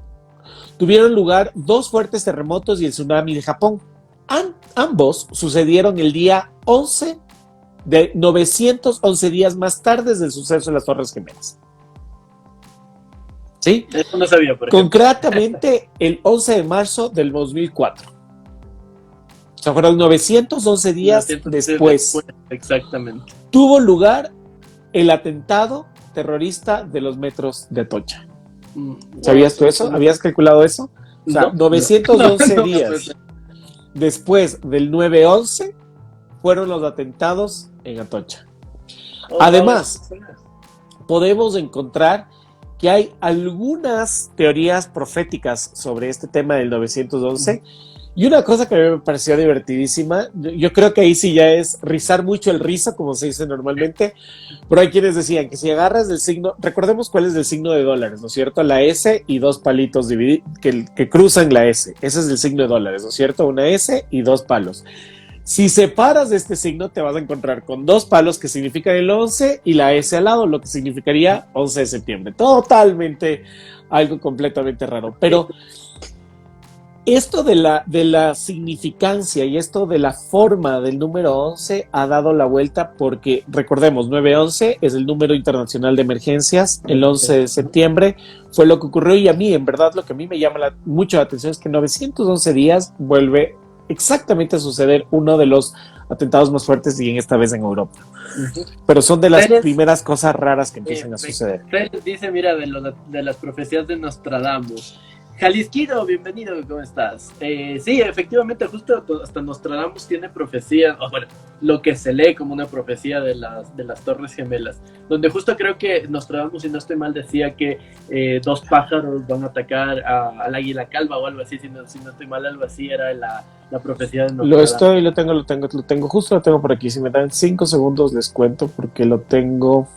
tuvieron lugar dos fuertes terremotos y el tsunami de Japón. Ambos sucedieron el día 11 de 911 días más tarde del suceso de las Torres Gemelas. ¿Sí? Eso no sabía, por ejemplo. Concretamente, el 11 de marzo del 2004. O sea, fueron 911 días después. Exactamente. Tuvo lugar el atentado terrorista de los metros de Atocha. ¿Sabías tú eso? ¿Habías calculado eso? O sea, 911 días después del 9-11 fueron los atentados en Atocha. Además, podemos encontrar que hay algunas teorías proféticas sobre este tema del 911 y una cosa que a mí me pareció divertidísima, yo creo que ahí sí ya es rizar mucho el rizo, como se dice normalmente, pero hay quienes decían que si agarras del signo, recordemos cuál es el signo de dólares, ¿no es cierto? La S y dos palitos que cruzan la S, ese es el signo de dólares, ¿no es cierto? Una S y dos palos. Si separas de este signo, te vas a encontrar con dos palos que significan el 11 y la S al lado, lo que significaría 11 de septiembre. Totalmente algo completamente raro. Pero Esto de la significancia y esto de la forma del número 11 ha dado la vuelta porque, recordemos, 911 es el número internacional de emergencias, el 11 de septiembre fue lo que ocurrió y a mí, en verdad, lo que a mí me llama mucho la atención es que 911 días vuelve exactamente a suceder uno de los atentados más fuertes y en esta vez en Europa. Pero son de las primeras cosas raras que empiezan a suceder. Pérez dice, mira, de las profecías de Nostradamus. Jalisquino, bienvenido, ¿cómo estás? Sí, efectivamente, justo hasta Nostradamus tiene profecía, o bueno, lo que se lee como una profecía de las Torres Gemelas, donde justo creo que Nostradamus, si no estoy mal, decía que dos pájaros van a atacar al águila calva o algo así, si no estoy mal, algo así era la profecía de Nostradamus. Lo tengo, justo lo tengo por aquí, si me dan 5 segundos les cuento porque lo tengo...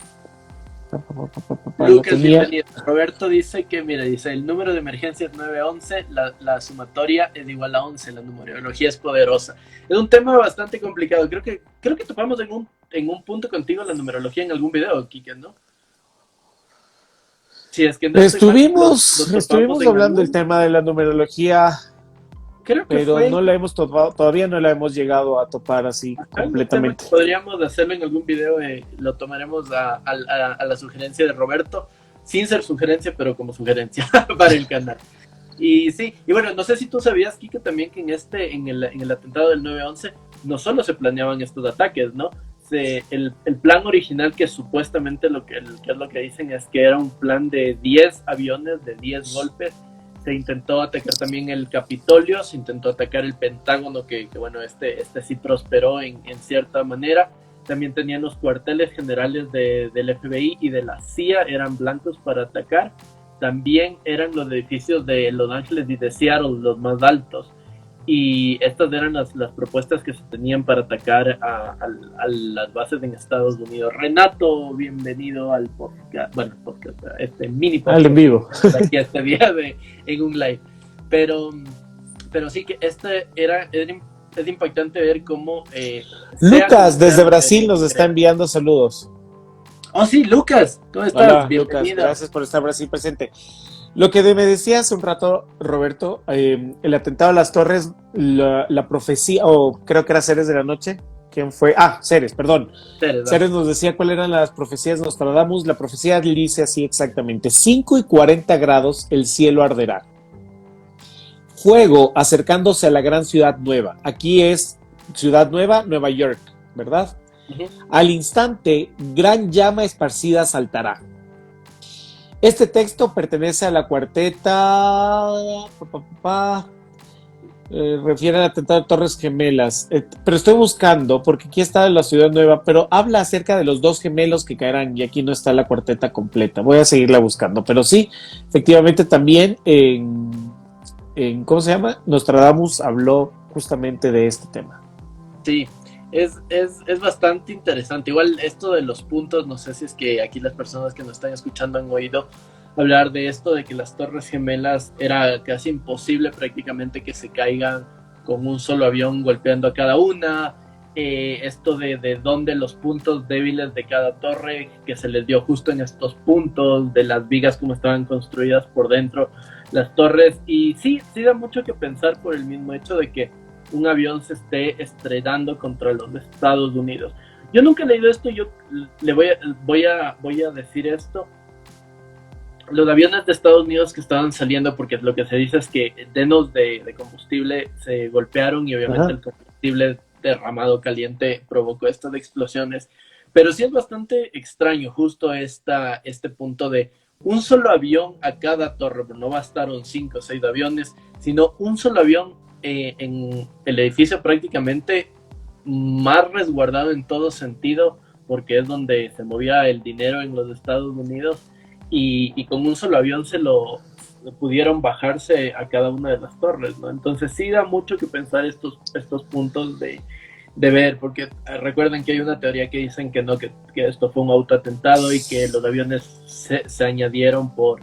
Lucas, bienvenido. Roberto dice que, mira, dice, el número de emergencia es 911, la sumatoria es igual a 11, la numerología es poderosa. Es un tema bastante complicado, creo que topamos en un punto contigo la numerología en algún video, Kike, ¿no? Sí, es que no estuvimos hablando del tema de la numerología, pero no todavía no la hemos llegado a topar así completamente. Podríamos hacerlo en algún video, lo tomaremos a la sugerencia de Roberto, sin ser sugerencia, pero como sugerencia para el canal. Y sí, y bueno, no sé si tú sabías, Kike, también que en el atentado del 9/11 no solo se planeaban estos ataques, ¿no? El plan original, que supuestamente que es lo que dicen, es que era un plan de 10 aviones, de 10 golpes. Se intentó atacar también el Capitolio, se intentó atacar el Pentágono, que bueno, este sí prosperó en cierta manera. También tenían los cuarteles generales del FBI y de la CIA, eran blancos para atacar. También eran los edificios de Los Ángeles y de Seattle los más altos. Y estas eran las propuestas que se tenían para atacar a las bases en Estados Unidos. Renato, bienvenido al podcast, bueno, podcast, este mini podcast. Al en vivo. Aquí este día en un live. Pero sí que es impactante ver cómo... Lucas, desde Brasil, nos está enviando saludos. Oh, sí, Lucas, ¿cómo estás? Hola, bienvenido. Lucas, gracias por estar Brasil presente. Lo que me decía hace un rato, Roberto, el atentado a las torres, la profecía, o creo que era Ceres de la Noche, ¿quién fue? Ceres, perdón. Ceres nos decía cuáles eran las profecías de Nostradamus. La profecía dice así exactamente: 5 y 40 grados el cielo arderá. Fuego acercándose a la gran ciudad nueva. Aquí es Ciudad Nueva, Nueva York, ¿verdad? Uh-huh. Al instante, gran llama esparcida saltará. Este texto pertenece a la cuarteta, refiere al atentado de Torres Gemelas, pero estoy buscando, porque aquí está la Ciudad Nueva, pero habla acerca de los dos gemelos que caerán, y aquí no está la cuarteta completa. Voy a seguirla buscando, pero sí, efectivamente también en ¿cómo se llama? Nostradamus habló justamente de este tema. Sí. Es bastante interesante. Igual esto de los puntos, no sé si es que aquí las personas que nos están escuchando han oído hablar de esto, de que las Torres Gemelas era casi imposible prácticamente que se caigan con un solo avión golpeando a cada una. Esto de dónde los puntos débiles de cada torre, que se les dio justo en estos puntos, de las vigas como estaban construidas por dentro las torres. Y sí da mucho que pensar por el mismo hecho de que un avión se esté estrellando contra los Estados Unidos. Yo nunca he leído esto, yo le voy a decir esto. Los aviones de Estados Unidos que estaban saliendo, porque lo que se dice es que llenos de combustible se golpearon y obviamente el combustible derramado caliente provocó estas explosiones. Pero sí es bastante extraño justo este punto de un solo avión a cada torre. No bastaron 5 o 6 aviones, sino un solo avión en el edificio prácticamente más resguardado en todo sentido, porque es donde se movía el dinero en los Estados Unidos, y con un solo avión se lo pudieron bajarse a cada una de las torres, ¿no? Entonces sí da mucho que pensar estos puntos de ver, porque recuerden que hay una teoría que dicen que no, que esto fue un autoatentado y que los aviones se añadieron por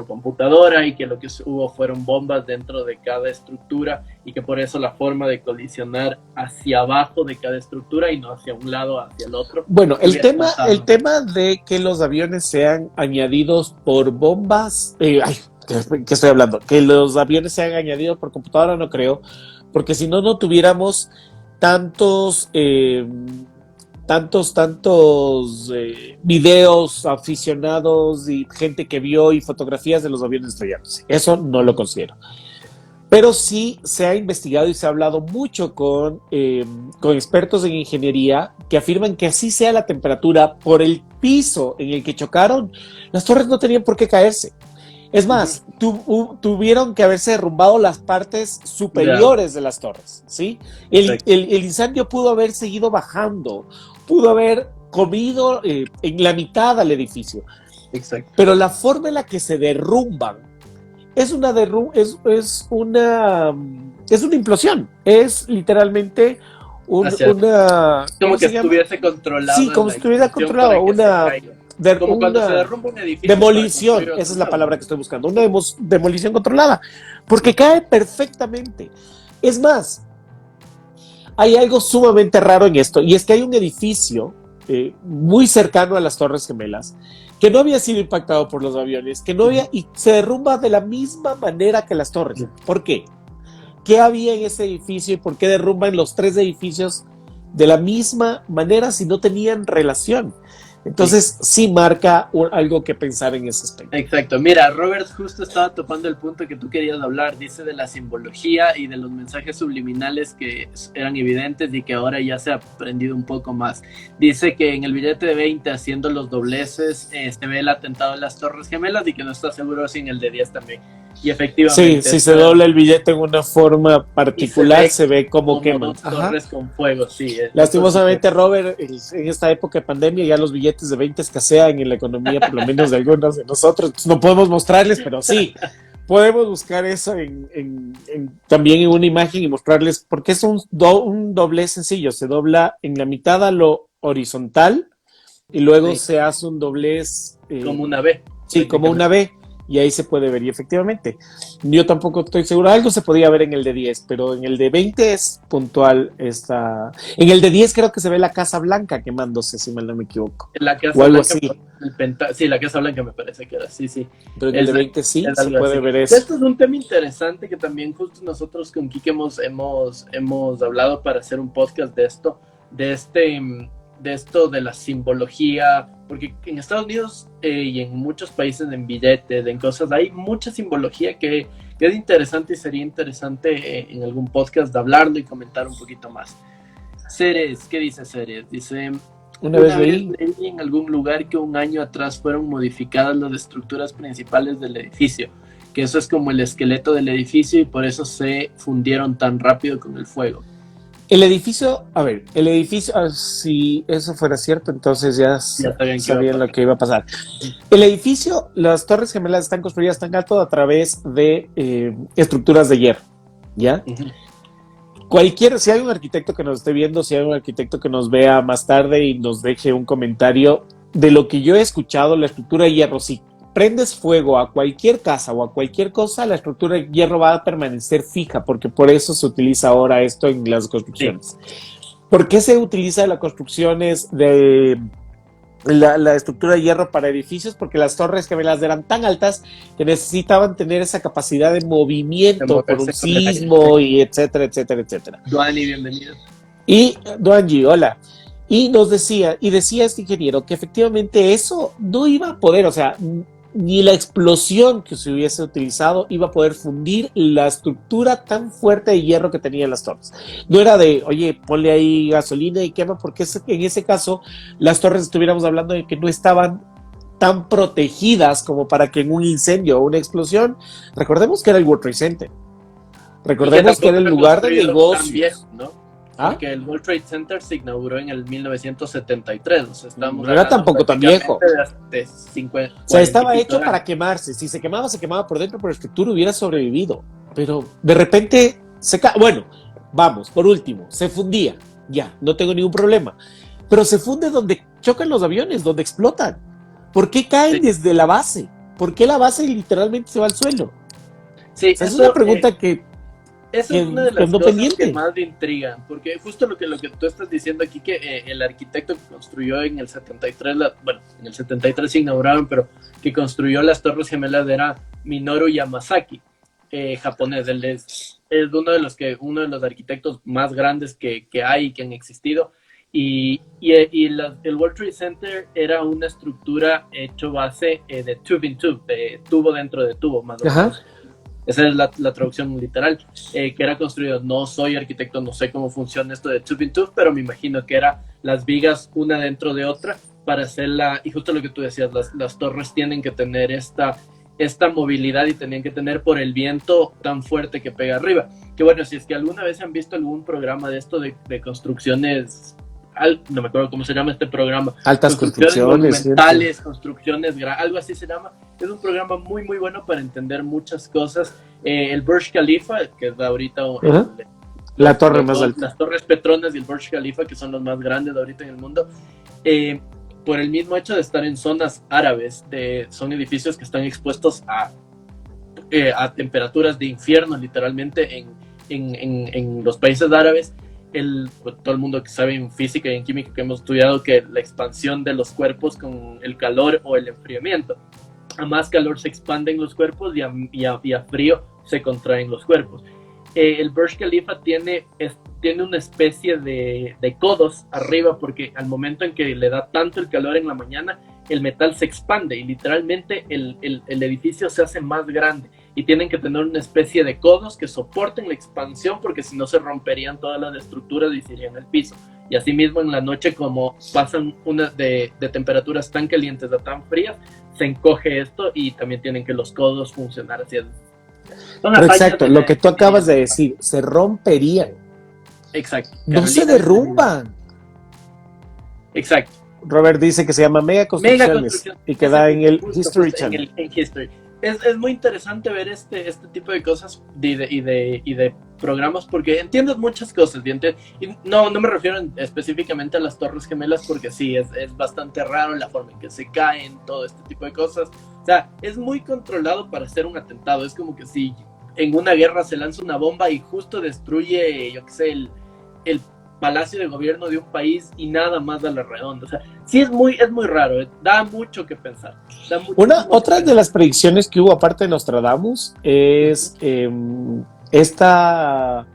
computadora, y que lo que hubo fueron bombas dentro de cada estructura, y que por eso la forma de colisionar hacia abajo de cada estructura y no hacia un lado, hacia el otro. Bueno, el tema de que los aviones sean añadidos por bombas, ¿Qué estoy hablando? Que los aviones se han añadido por computadora, no creo, porque si no, no tuviéramos tantos, videos aficionados y gente que vio y fotografías de los aviones estrellándose. Eso no lo considero. Pero sí se ha investigado y se ha hablado mucho con expertos en ingeniería que afirman que así sea la temperatura por el piso en el que chocaron, las torres no tenían por qué caerse. Es más, tuvieron que haberse derrumbado las partes superiores de las torres, ¿sí? El incendio pudo haber seguido bajando, pudo haber comido en la mitad al edificio. Exacto. Pero la forma en la que se derrumban es una implosión. Es literalmente una... Como que estuviese controlado. Sí, como si estuviera controlado. Como cuando se derrumba un edificio. Demolición, esa es la palabra que estoy buscando. Una demolición controlada. Porque cae perfectamente. Es más, hay algo sumamente raro en esto, y es que hay un edificio muy cercano a las Torres Gemelas que no había sido impactado por los aviones, y se derrumba de la misma manera que las torres. ¿Por qué? ¿Qué había en ese edificio y por qué derrumban los 3 edificios de la misma manera si no tenían relación? Entonces sí marca algo que pensar en ese aspecto. Exacto. Mira, Robert justo estaba topando el punto que tú querías hablar. Dice de la simbología y de los mensajes subliminales que eran evidentes y que ahora ya se ha aprendido un poco más. Dice que en el billete de 20, haciendo los dobleces, se ve el atentado de las Torres Gemelas y que no está seguro si en el de 10 también. Y efectivamente. Sí, si se dobla el billete en una forma particular, se ve como queman. Torres con fuego, sí. Lastimosamente, Robert, en esta época de pandemia ya los billetes de 20 escasean en la economía, por lo menos de algunos de nosotros. No podemos mostrarles, pero sí, podemos buscar eso también en una imagen y mostrarles, porque es un doblez sencillo. Se dobla en la mitad a lo horizontal y luego se hace un doblez. Como una V. Sí, como una V. Y ahí se puede ver, y efectivamente, yo tampoco estoy seguro, algo se podía ver en el de 10, pero en el de 20 es puntual esta... En el de 10 creo que se ve la Casa Blanca quemándose, si mal no me equivoco. La Casa o algo Blanca, así. Sí, la Casa Blanca me parece que era, sí. Pero en el de 20 sí se puede ver eso. Esto es un tema interesante que también justo nosotros con Kike hemos hablado para hacer un podcast de esto, de la simbología, porque en Estados Unidos y en muchos países, en billetes, en cosas, hay mucha simbología que es interesante y sería interesante en algún podcast de hablarlo y comentar un poquito más. Ceres, ¿qué dice Ceres? Dice, una vez leí en algún lugar que un año atrás fueron modificadas las estructuras principales del edificio, que eso es como el esqueleto del edificio y por eso se fundieron tan rápido con el fuego. El edificio, si eso fuera cierto, entonces ya sabían lo que iba a pasar. El edificio, las Torres Gemelas están construidas tan alto a través de estructuras de hierro, ¿ya? Si hay un arquitecto que nos esté viendo, si hay un arquitecto que nos vea más tarde y nos deje un comentario, de lo que yo he escuchado, la estructura de hierro, si prendes fuego a cualquier casa o a cualquier cosa, la estructura de hierro va a permanecer fija, porque por eso se utiliza ahora esto en las construcciones. Sí. ¿Por qué se utiliza las construcciones de la estructura de hierro para edificios? Porque las Torres Gemelas eran tan altas que necesitaban tener esa capacidad de movimiento por un sismo y etcétera. Duanji, bienvenido. Y Duanji, hola. Y decía este ingeniero que efectivamente eso no iba a poder, o sea, ni la explosión que se hubiese utilizado iba a poder fundir la estructura tan fuerte de hierro que tenían las torres. No era de, oye, ponle ahí gasolina y quema, porque en ese caso las torres estuviéramos hablando de que no estaban tan protegidas como para que en un incendio o una explosión, recordemos que era el World Trade Center, recordemos que era el lugar de negocios, ¿no? Porque el World Trade Center se inauguró en el 1973. O sea, no era tampoco tan viejo. De 50, o sea, estaba hecho para quemarse. Si se quemaba por dentro, pero la estructura hubiera sobrevivido. Pero de repente bueno, vamos, por último, se fundía. Ya, no tengo ningún problema. Pero se funde donde chocan los aviones, donde explotan. ¿Por qué caen desde la base? ¿Por qué la base literalmente se va al suelo? Sí, o sea, es una pregunta que... Esa es una de las cosas que más me intrigan, porque justo lo que tú estás diciendo aquí, que el arquitecto que construyó en el 73, en el 73 se inauguraron, pero que construyó las Torres Gemelas era Minoru Yamasaki, japonés. Él es uno de los arquitectos más grandes que hay y que han existido. El World Trade Center era una estructura hecho base de tube in tube, de tubo dentro de tubo, más o menos. Esa es la traducción literal, que era construido. No soy arquitecto, no sé cómo funciona esto de tube in tube, pero me imagino que era las vigas una dentro de otra para hacerla, y justo lo que tú decías, las torres tienen que tener esta movilidad y tenían que tener por el viento tan fuerte que pega arriba. Que bueno, si es que alguna vez han visto algún programa de esto de construcciones, no me acuerdo cómo se llama este programa. Altas construcciones monumentales, construcciones, algo así se llama. Es un programa muy, muy bueno para entender muchas cosas. El Burj Khalifa, que es ahorita la torre más alta. Las Torres Petronas y el Burj Khalifa, que son los más grandes ahorita en el mundo. Por el mismo hecho de estar en zonas árabes, son edificios que están expuestos a temperaturas de infierno, literalmente, en los países árabes. Todo el mundo que sabe en física y en química que hemos estudiado que la expansión de los cuerpos con el calor o el enfriamiento. A más calor se expanden los cuerpos y a frío se contraen los cuerpos. El Burj Khalifa tiene una especie de codos arriba, porque al momento en que le da tanto el calor en la mañana, el metal se expande y literalmente el edificio se hace más grande, y tienen que tener una especie de codos que soporten la expansión, porque si no se romperían todas las estructuras y se irían al piso. Y asimismo en la noche, como pasan de temperaturas tan calientes a tan frías, se encoge esto y también tienen que los codos funcionar así. Pero exacto, lo que tú acabas de decir, se romperían. Exacto. No se derrumban. Exacto. Robert dice que se llama Mega Construcciones y que da en el History Channel. En History. Es muy interesante ver este tipo de cosas y de programas, porque entiendes muchas cosas. Y no me refiero específicamente a las Torres Gemelas, porque sí, es bastante raro la forma en que se caen, todo este tipo de cosas. O sea, es muy controlado para hacer un atentado. Es como que si en una guerra se lanza una bomba y justo destruye, yo qué sé, el palacio de gobierno de un país y nada más a la redonda. O sea, sí es muy raro, da mucho que pensar. Otra de las predicciones que hubo, aparte de Nostradamus, es esta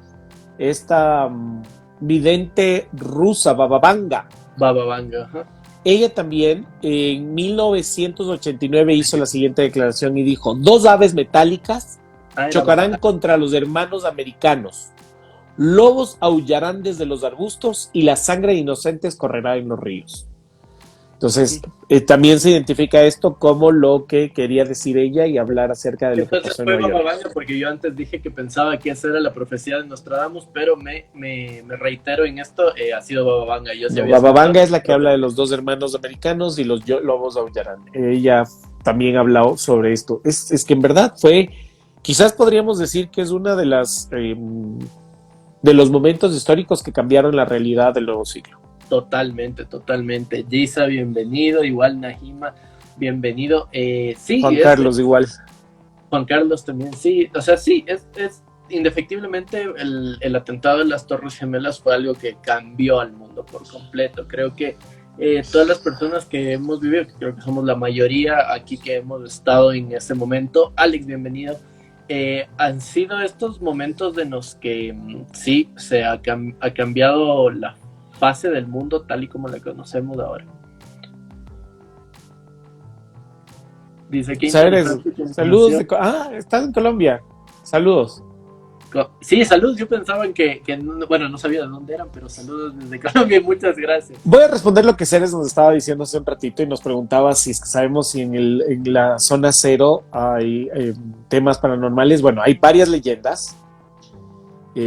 vidente rusa, Baba Vanga. Ajá. Ella también en 1989 hizo la siguiente declaración y dijo: 2 aves metálicas chocarán contra los hermanos americanos. Lobos aullarán desde los arbustos y la sangre de inocentes correrá en los ríos. Entonces, también se identifica esto como lo que quería decir ella y hablar acerca de lo que pasó en Nueva York. Porque yo antes dije que pensaba que esa era la profecía de Nostradamus, pero me reitero en esto, ha sido Baba Vanga. Baba Vanga es la que habla de los 2 hermanos americanos y los lobos aullarán. Ella también ha hablado sobre esto. Es que en verdad quizás podríamos decir que es una de las... de los momentos históricos que cambiaron la realidad del nuevo siglo. Totalmente. Giza, bienvenido. Igual Najima, bienvenido. Sí, Juan Carlos igual. Juan Carlos también, sí. O sea, sí, es indefectiblemente el atentado de las Torres Gemelas fue algo que cambió al mundo por completo. Creo que todas las personas que hemos vivido, creo que somos la mayoría aquí que hemos estado en ese momento. Alex, bienvenido. Han sido estos momentos en los que sí se ha cambiado la fase del mundo tal y como la conocemos ahora. Dice que saludos estás en Colombia. Saludos. Sí, saludos. Yo pensaba que bueno, no sabía de dónde eran, pero saludos desde Colombia. Muchas gracias. Voy a responder lo que Ceres nos estaba diciendo hace un ratito y nos preguntaba si es que sabemos si en la zona cero hay temas paranormales. Bueno, hay varias leyendas.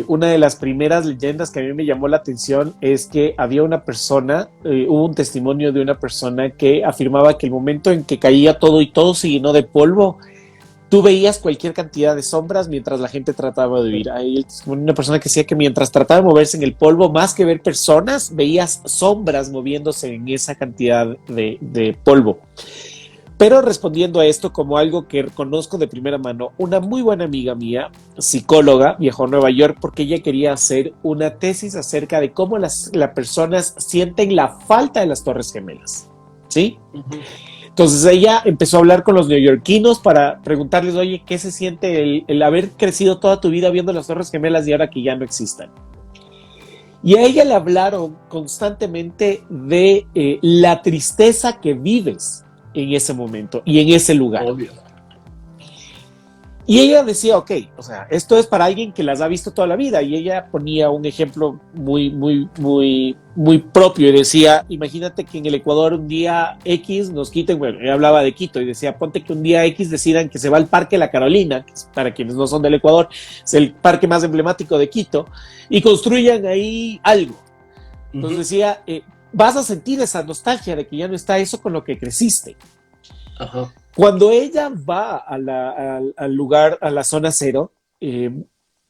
Una de las primeras leyendas que a mí me llamó la atención es que había una persona, hubo un testimonio de una persona que afirmaba que el momento en que caía todo y todo se llenó de polvo, tú veías cualquier cantidad de sombras mientras la gente trataba de huir. Hay una persona que decía que mientras trataba de moverse en el polvo, más que ver personas, veías sombras moviéndose en esa cantidad de polvo. Pero respondiendo a esto como algo que conozco de primera mano, una muy buena amiga mía, psicóloga, viajó a Nueva York porque ella quería hacer una tesis acerca de cómo las personas sienten la falta de las Torres Gemelas, ¿sí? Uh-huh. Entonces ella empezó a hablar con los neoyorquinos para preguntarles, oye, ¿qué se siente el haber crecido toda tu vida viendo las Torres Gemelas y ahora que ya no existan? Y a ella le hablaron constantemente de la tristeza que vives en ese momento y en ese lugar. Obvio. Y ella decía, ok, o sea, esto es para alguien que las ha visto toda la vida. Y ella ponía un ejemplo muy propio y decía, imagínate que en el Ecuador un día X nos quiten, bueno, ella hablaba de Quito y decía, ponte que un día X decidan que se va al Parque La Carolina, que para quienes no son del Ecuador, es el parque más emblemático de Quito, y construyan ahí algo. Entonces decía, vas a sentir esa nostalgia de que ya no está eso con lo que creciste. Ajá. Cuando ella va al lugar, a la zona cero,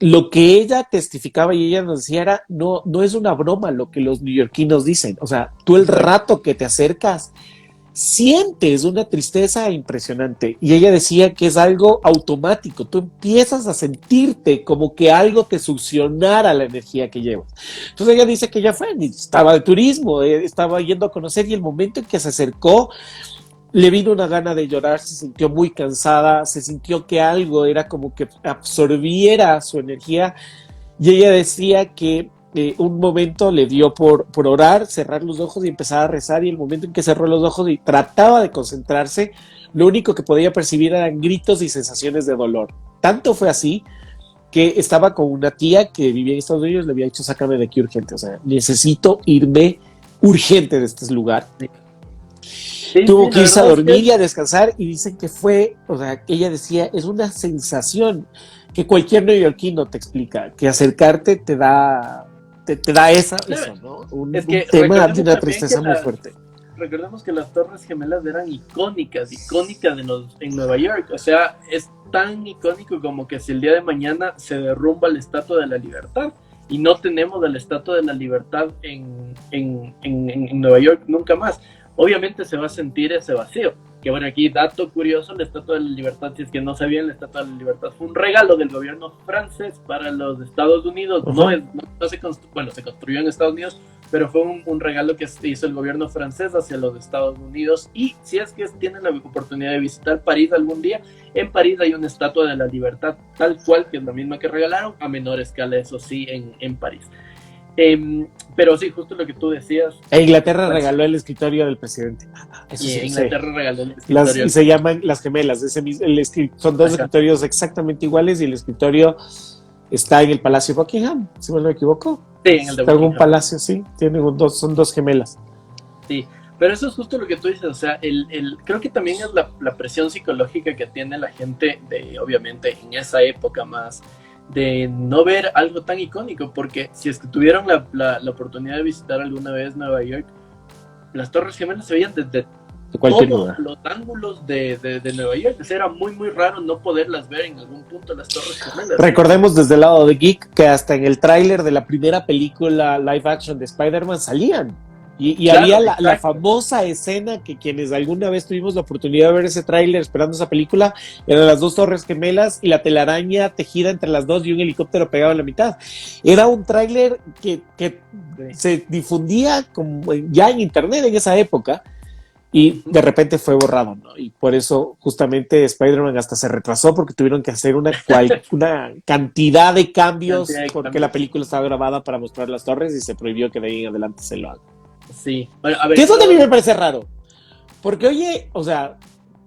lo que ella testificaba y ella nos decía era, no es una broma lo que los neoyorquinos dicen. O sea, tú el rato que te acercas, sientes una tristeza impresionante. Y ella decía que es algo automático. Tú empiezas a sentirte como que algo te succionara la energía que llevas. Entonces ella dice que ella fue, estaba de turismo, estaba yendo a conocer y el momento en que se acercó, le vino una gana de llorar, se sintió muy cansada, se sintió que algo era como que absorbiera su energía y ella decía que un momento le dio por orar, cerrar los ojos y empezar a rezar y el momento en que cerró los ojos y trataba de concentrarse, lo único que podía percibir eran gritos y sensaciones de dolor. Tanto fue así que estaba con una tía que vivía en Estados Unidos, le había dicho sácame de aquí urgente, o sea, necesito irme urgente de este lugar. Sí, tuvo que irse a dormir y a descansar y dicen que fue, o sea, ella decía, es una sensación que cualquier neoyorquino te explica, que acercarte te da eso, ¿no? Un tema de una tristeza muy fuerte. Recordemos que las Torres Gemelas eran icónicas en Nueva York, o sea, es tan icónico como que si el día de mañana se derrumba la Estatua de la Libertad y no tenemos la Estatua de la Libertad en Nueva York nunca más, obviamente se va a sentir ese vacío. Que bueno, aquí dato curioso, la Estatua de la Libertad, si es que no sabían, la Estatua de la Libertad fue un regalo del gobierno francés para los Estados Unidos. Se construyó en Estados Unidos, pero fue un regalo que hizo el gobierno francés hacia los Estados Unidos. Y si es que tienen la oportunidad de visitar París algún día, en París hay una Estatua de la Libertad tal cual, que es la misma que regalaron, a menor escala, eso sí, en París. Pero sí, justo lo que tú decías. Inglaterra regaló el escritorio del presidente. Eso sí, Inglaterra regaló el escritorio. Y se llaman las gemelas. son dos escritorios exactamente iguales y el escritorio está en el Palacio de Buckingham, si no me equivoco. Sí, en el de Buckingham. Un palacio, sí. Son dos gemelas. Sí, pero eso es justo lo que tú dices. O sea, creo que también es la presión psicológica que tiene la gente, obviamente, en esa época más, de no ver algo tan icónico, porque si es que tuvieron la oportunidad de visitar alguna vez Nueva York, las Torres Gemelas se veían desde todos los ángulos de Nueva York. O sea, era muy raro no poderlas ver en algún punto las Torres Gemelas. Recordemos desde el lado de Geek que hasta en el tráiler de la primera película live action de Spider-Man salían. Y claro, había la famosa escena que quienes alguna vez tuvimos la oportunidad de ver ese tráiler esperando esa película, eran las dos Torres Gemelas y la telaraña tejida entre las dos y un helicóptero pegado en la mitad. Era un tráiler que se difundía como ya en internet en esa época y de repente fue borrado, ¿no? Y por eso justamente Spider-Man hasta se retrasó porque tuvieron que hacer una cantidad de cambios porque la película estaba grabada para mostrar las torres y se prohibió que de ahí en adelante se lo haga. Sí. Bueno, a ver, que eso también me parece raro. Porque, oye, o sea,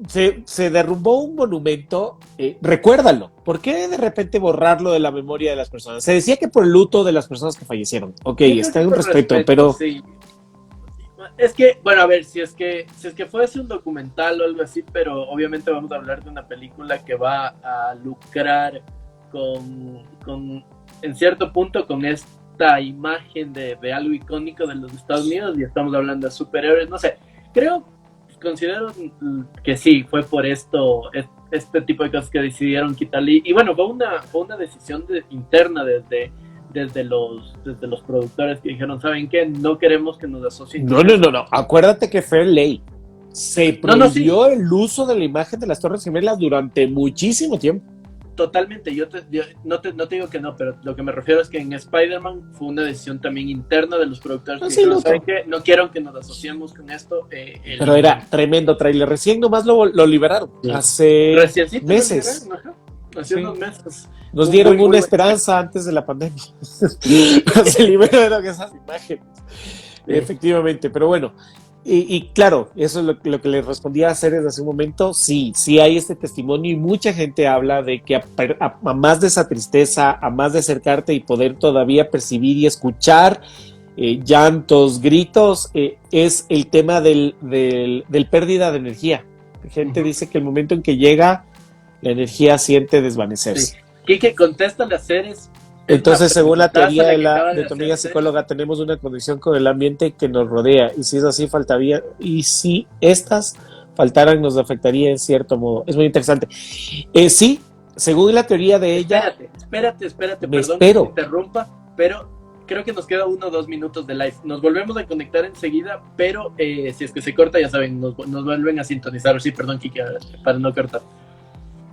se derrumbó un monumento, recuérdalo. ¿Por qué de repente borrarlo de la memoria de las personas? Se decía que por el luto de las personas que fallecieron. Ok, está en un respeto, pero... Sí. Es que, bueno, a ver, si es que fuese un documental o algo así, pero obviamente vamos a hablar de una película que va a lucrar con en cierto punto, con esta imagen de algo icónico de los Estados Unidos, y estamos hablando de superhéroes, no sé, considero que sí, fue por este tipo de cosas que decidieron quitarle, y bueno, fue una decisión interna desde los productores que dijeron, ¿saben qué? No queremos que nos asocien. No, acuérdate que fue ley. Se prohibió el uso de la imagen de las Torres Gemelas durante muchísimo tiempo. totalmente, yo no te digo que no, pero lo que me refiero es que en Spider-Man fue una decisión también interna de los productores No, que sí, dijeron, lo ¿saben sé. qué? No quiero que nos asociemos con esto. Pero era tremendo tráiler. Recién nomás lo liberaron. Sí. Hace Reciencito lo meses. liberaron, ajá, hace Sí. unos meses. Nos Un dieron muy, muy una buen- esperanza antes de la pandemia. Se liberaron esas imágenes. Sí. Efectivamente, pero bueno. Y claro, eso es lo que le respondía a Ceres hace un momento. Sí, sí hay este testimonio y mucha gente habla de que a más de esa tristeza, a más de acercarte y poder todavía percibir y escuchar llantos, gritos, es el tema del pérdida de energía. La gente dice que el momento en que llega, la energía siente desvanecerse. Sí. Quique, contesta las series. Es una Entonces, según la preguntaza teoría la que acaba de de tu amiga hacer. psicóloga, tenemos una conexión con el ambiente que nos rodea. Y si es así, faltaría. Y si estas faltaran, nos afectaría en cierto modo. Es muy interesante. Sí, según la teoría de ella, Espérate, me perdón que te espero. interrumpa, pero creo que nos queda 1 o 2 minutos de live. Nos volvemos a conectar enseguida, pero si es que se corta, ya saben, nos vuelven a sintonizar. Sí, perdón, Kike, para no cortar.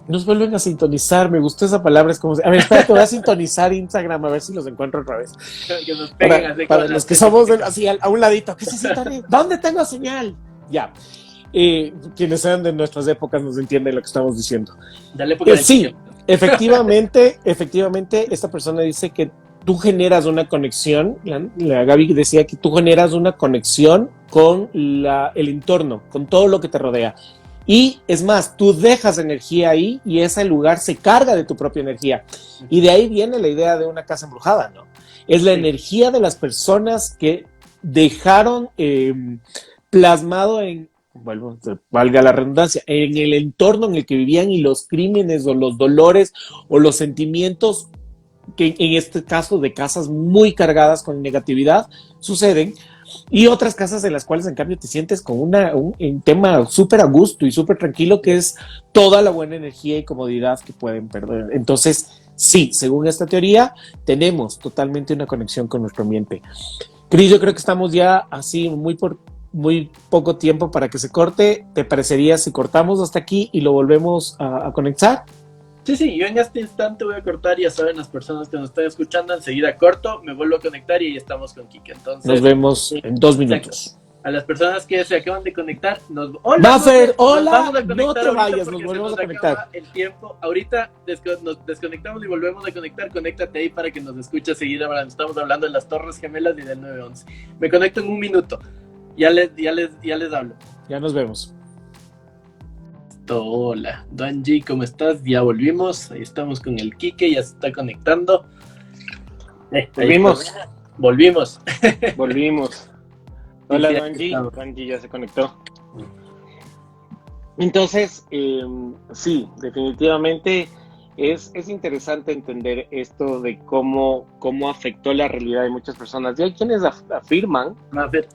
Nos vuelven a sintonizar, me gustó esa palabra. Es como. A ver, espérate, voy a sintonizar Instagram a ver si los encuentro otra vez. Que nos peguen así Para con los que las somos así a un ladito, ¿qué se sintoniza? ¿Dónde tengo señal? Ya. Quienes sean de nuestras épocas nos entienden lo que estamos diciendo. Dale época de Sí, efectivamente, esta persona dice que tú generas una conexión, la Gaby decía que tú generas una conexión con el entorno, con todo lo que te rodea. Y es más, tú dejas energía ahí y ese lugar se carga de tu propia energía. Y de ahí viene la idea de una casa embrujada, ¿no? Es la energía de las personas que dejaron plasmado en, bueno, valga la redundancia, en el entorno en el que vivían y los crímenes o los dolores o los sentimientos que en este caso de casas muy cargadas con negatividad suceden, y otras casas en las cuales en cambio te sientes con un tema súper a gusto y súper tranquilo, que es toda la buena energía y comodidad que pueden perder. Entonces, sí, según esta teoría, tenemos totalmente una conexión con nuestro ambiente. Cris, yo creo que estamos ya así muy poco tiempo para que se corte. ¿Te parecería si cortamos hasta aquí y lo volvemos a conectar? Sí, yo en este instante voy a cortar, ya saben las personas que nos están escuchando, enseguida corto, me vuelvo a conectar y ahí estamos con Kike. Entonces, nos vemos en 2 minutos. A las personas que se acaban de conectar, hola, Maffer, hola, nos vamos a conectar, no te vayas, nos volvemos a conectar. El tiempo, ahorita nos desconectamos y volvemos a conectar, conéctate ahí para que nos escuches seguida, ahora estamos hablando de las Torres Gemelas y del 911. Me conecto en 1 minuto, ya les hablo. Ya nos vemos. Hola, Don G, ¿cómo estás? Ya volvimos, ahí estamos con el Kike, ya se está conectando. Volvimos. Hola, Sí, Don G ya se conectó. Entonces, sí, definitivamente es interesante entender esto de cómo afectó la realidad de muchas personas. Y hay quienes afirman Maffer.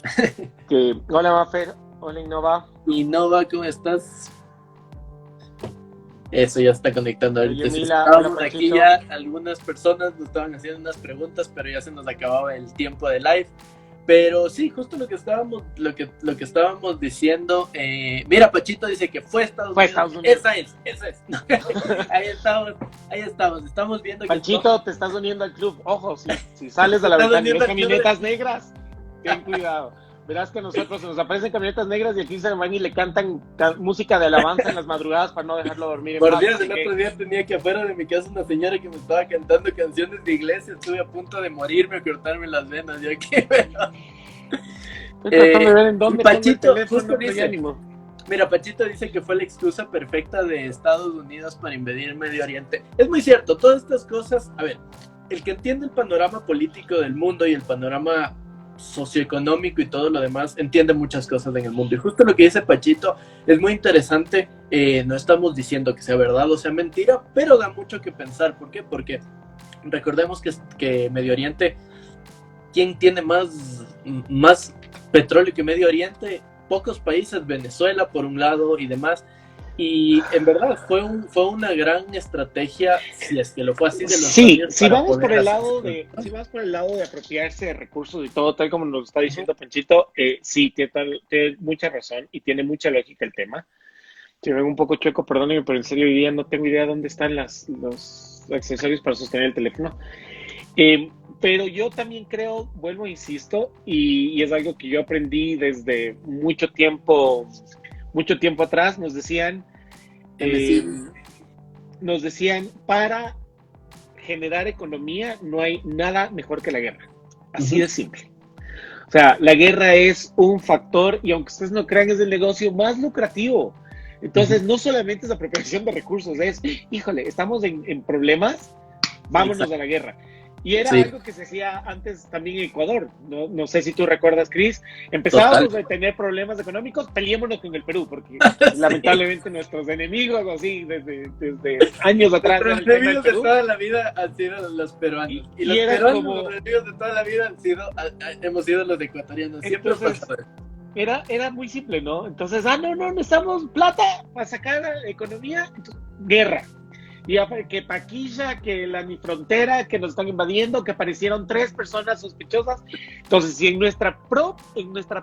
que... Hola, Maffer. Hola, Innova. Innova, ¿cómo estás? Eso ya está conectando ahorita. Estábamos aquí ya, algunas personas nos estaban haciendo unas preguntas, pero ya se nos acababa el tiempo de live. Pero sí, justo lo que estábamos diciendo. Mira, Pachito dice que fue Estados Unidos. Esa es. ahí estamos. Estamos viendo. Pachito, te estás uniendo al club. Ojo, si sales de la ventana y ves camionetas negras, ten cuidado. Verás que a nosotros se nos aparecen camionetas negras y aquí se van y le cantan música de alabanza en las madrugadas para no dejarlo dormir. Por Dios, el otro día tenía que afuera de mi casa una señora que me estaba cantando canciones de iglesia. Estuve a punto de morirme o cortarme las venas. Yo aquí, Estoy tratando de ver en dónde Pachito justo dice, mira, Pachito dice que fue la excusa perfecta de Estados Unidos para invadir Medio Oriente. Es muy cierto, todas estas cosas, a ver, el que entiende el panorama político del mundo y el panorama socioeconómico y todo lo demás, entiende muchas cosas en el mundo. Y justo lo que dice Pachito es muy interesante. No estamos diciendo que sea verdad o sea mentira, pero da mucho que pensar. ¿Por qué? Porque recordemos que Medio Oriente, ¿quién tiene más petróleo que Medio Oriente? Pocos países, Venezuela por un lado y demás. Y en verdad fue una gran estrategia, si es que lo fue así de los años. Si vas por el lado de apropiarse de recursos y todo, tal como nos está diciendo Panchito, sí, tiene mucha razón y tiene mucha lógica el tema. Si ven un poco chueco, perdónenme, pero en serio hoy día no tengo idea dónde están los accesorios para sostener el teléfono. Pero yo también creo, vuelvo, insisto, y es algo que yo aprendí desde mucho tiempo atrás, nos decían, para generar economía no hay nada mejor que la guerra. Así de simple. O sea, la guerra es un factor, y aunque ustedes no crean, es el negocio más lucrativo. Entonces, no solamente es apropiación de recursos, es, híjole, estamos en problemas, vámonos a la guerra. Y era algo que se hacía antes también en Ecuador. No sé si tú recuerdas, Cris. Empezábamos a tener problemas económicos, peleémonos con el Perú, porque lamentablemente nuestros enemigos, así, desde años atrás. Nuestros enemigos de toda la vida han sido los peruanos. Y los peruanos, los enemigos de toda la vida hemos sido los ecuatorianos. Siempre era muy simple, ¿no? Entonces, no necesitamos plata para sacar la economía. Entonces, guerra. Y que Paquilla, que la mi frontera, que nos están invadiendo, que aparecieron 3 personas sospechosas. Entonces, si en nuestra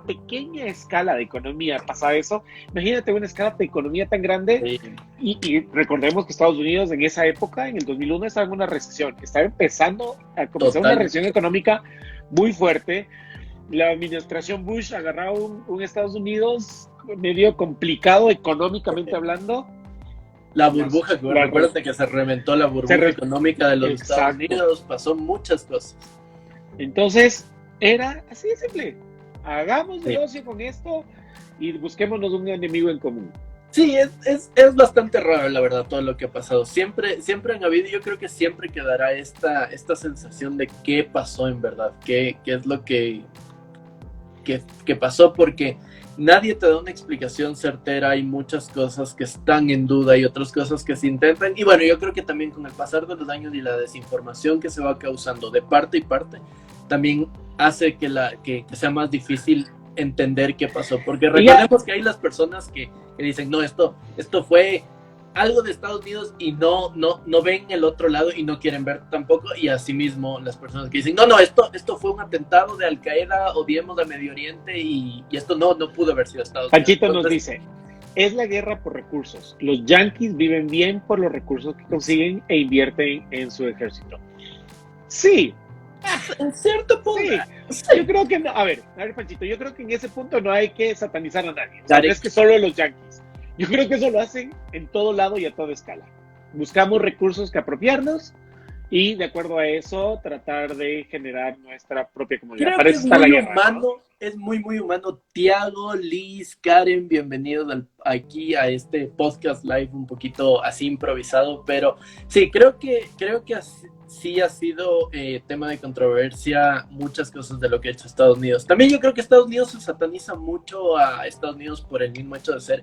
pequeña escala de economía pasa eso, imagínate una escala de economía tan grande. Y recordemos que Estados Unidos en esa época, en el 2001, estaba en una recesión. Estaba empezando a comenzar una recesión económica muy fuerte. La administración Bush agarraba un Estados Unidos medio complicado económicamente hablando. La burbuja, recuérdate que se reventó la burbuja económica de los Estados Unidos, pasó muchas cosas. Entonces, era así de simple. Hagamos negocio con esto y busquémonos un enemigo en común. Sí, es bastante raro, la verdad, todo lo que ha pasado. Siempre han habido, yo creo que siempre quedará esta sensación de qué pasó en verdad, qué es lo que pasó, porque nadie te da una explicación certera. Hay muchas cosas que están en duda y otras cosas que se intentan. Y bueno, yo creo que también con el pasar de los años y la desinformación que se va causando de parte y parte, también hace que sea más difícil entender qué pasó. Porque recordemos que hay las personas que dicen, no, esto fue algo de Estados Unidos y no ven el otro lado y no quieren ver tampoco. Y asimismo las personas que dicen, no, esto fue un atentado de Al Qaeda, odiemos a Medio Oriente y esto no pudo haber sido Estados Unidos. Panchito nos dice, es la guerra por recursos. Los yanquis viven bien por los recursos que consiguen e invierten en su ejército. Sí. En cierto punto. Sí. Yo creo que no. A ver, Panchito, yo creo que en ese punto no hay que satanizar a nadie. O sea, no es que solo los yanquis. Yo creo que eso lo hacen en todo lado y a toda escala. Buscamos recursos que apropiarnos y de acuerdo a eso tratar de generar nuestra propia comunidad. Creo que es muy humano, ¿no? Es muy, muy humano. Tiago, Liz, Karen, bienvenidos aquí a este podcast live un poquito así improvisado, pero sí, creo que sí ha sido tema de controversia muchas cosas de lo que ha hecho Estados Unidos. También yo creo que Estados Unidos se sataniza mucho a Estados Unidos por el mismo hecho de ser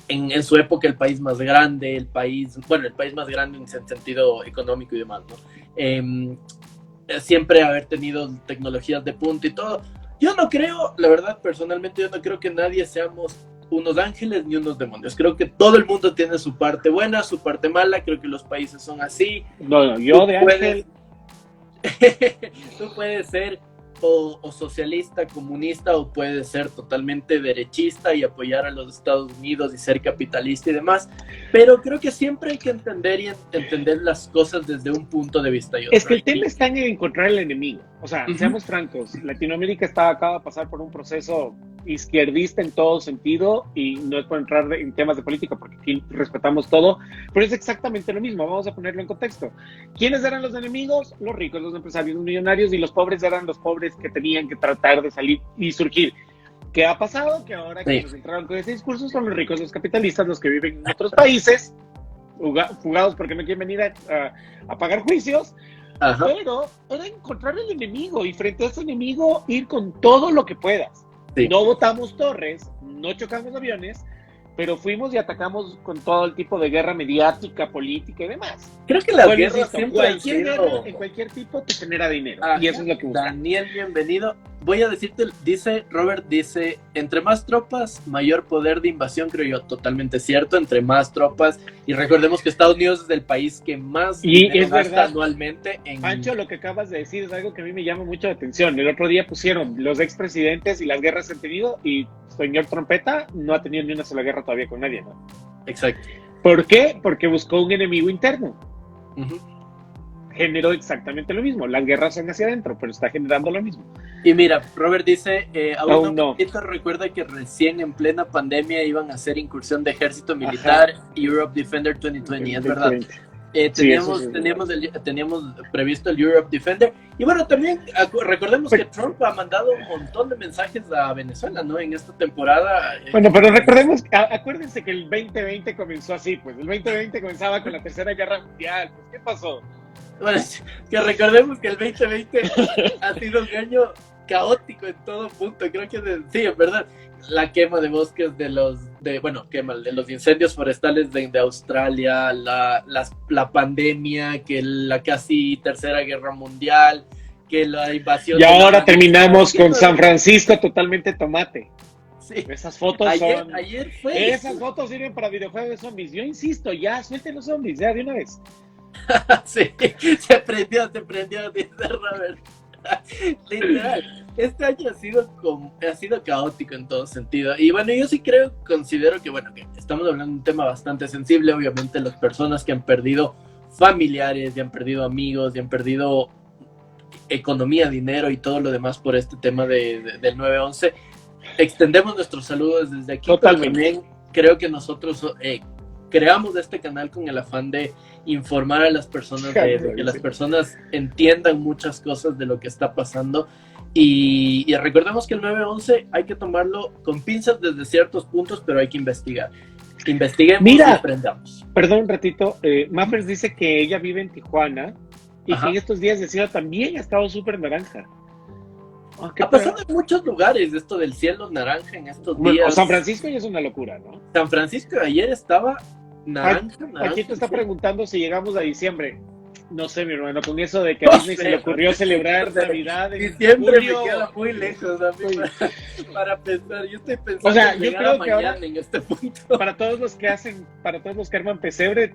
en su época el país más grande, el país más grande en sentido económico y demás, ¿no? Siempre haber tenido tecnologías de punta y todo. Yo no creo, la verdad, personalmente, yo no creo que nadie seamos unos ángeles ni unos demonios. Creo que todo el mundo tiene su parte buena, su parte mala. Creo que los países son así. No, yo de ángel. Tú puedes ser o socialista, comunista, o puedes ser totalmente derechista y apoyar a los Estados Unidos y ser capitalista y demás. Pero creo que siempre hay que entender las cosas desde un punto de vista y otro. Es que el tema está en encontrar el enemigo. O sea, seamos francos, Latinoamérica acaba de pasar por un proceso izquierdista en todo sentido, y no es por entrar en temas de política porque aquí respetamos todo, pero es exactamente lo mismo. Vamos a ponerlo en contexto. ¿Quiénes eran los enemigos? Los ricos, los empresarios, los millonarios, y los pobres eran los pobres que tenían que tratar de salir y surgir. ¿Qué ha pasado? Que ahora que nos entraron con ese discurso son los ricos, los capitalistas, los que viven en otros países, fugados porque no quieren venir a pagar juicios. Ajá. Pero era encontrar el enemigo y frente a ese enemigo ir con todo lo que puedas. Sí. No botamos torres, no chocamos aviones, pero fuimos y atacamos con todo el tipo de guerra mediática, política y demás. Creo que las guerras siempre han sido... guerra, en cualquier tipo te genera dinero. Y eso es lo que buscamos. Daniel, bienvenido. Voy a decirte, Robert dice, entre más tropas, mayor poder de invasión, creo yo. Totalmente cierto, entre más tropas. Y recordemos que Estados Unidos es el país que más gasta anualmente en... Pancho, lo que acabas de decir es algo que a mí me llama mucho la atención. El otro día pusieron los expresidentes y las guerras que han tenido, y señor Trompeta no ha tenido ni una sola guerra todavía con nadie, ¿no? Exacto. ¿Por qué? Porque buscó un enemigo interno. Uh-huh. Generó exactamente lo mismo. Las guerras son hacia adentro, pero está generando lo mismo. Y mira, Robert dice, Aún no. Recuerda que recién en plena pandemia iban a hacer incursión de ejército militar, Europe Defender 2020, es verdad. Teníamos previsto el Europe Defender. Y bueno, también recordemos que Trump ha mandado un montón de mensajes a Venezuela, ¿no? En esta temporada. Bueno, pero recordemos, acuérdense que el 2020 comenzó así, pues. El 2020 comenzaba con la Tercera Guerra Mundial. Pues, ¿qué pasó? Bueno, que recordemos que el 2020 ha sido un año caótico en todo punto. Creo que sí, en verdad, la quema de bosques de los incendios forestales de Australia, la pandemia, que la casi Tercera Guerra Mundial, que la invasión. Y ahora terminamos con San Francisco totalmente tomate. Sí. Esas fotos ayer fue. Esas fotos sirven para videojuegos de zombies. Yo insisto, ya suelten los zombies, ya de una vez. Sí, se prendió, dice Robert. Literal, este año ha sido caótico en todo sentido. Y bueno, yo sí considero que estamos hablando de un tema bastante sensible. Obviamente las personas que han perdido familiares, y han perdido amigos, y han perdido economía, dinero y todo lo demás por este tema del 9/11. Extendemos nuestros saludos desde aquí. Totalmente. También creo que nosotros creamos este canal con el afán de informar a las personas, de que las personas entiendan muchas cosas de lo que está pasando. Y recordemos que el 9/11 hay que tomarlo con pinzas desde ciertos puntos, pero hay que investigar. Investiguemos y aprendamos. Perdón un ratito, Maffers dice que ella vive en Tijuana y que en estos días de cielo también ha estado súper naranja. Ha pasado en muchos lugares esto del cielo naranja en estos días. San Francisco ya es una locura, ¿no? San Francisco ayer estaba naranja. Aquí te está preguntando si llegamos a diciembre. No sé, mi hermano, con eso de que a Disney se le ocurrió celebrar Navidad en diciembre julio. Me queda muy lejos a mí para pensar. Yo estoy pensando yo creo que ahora en este punto. Para todos los que arman pesebre,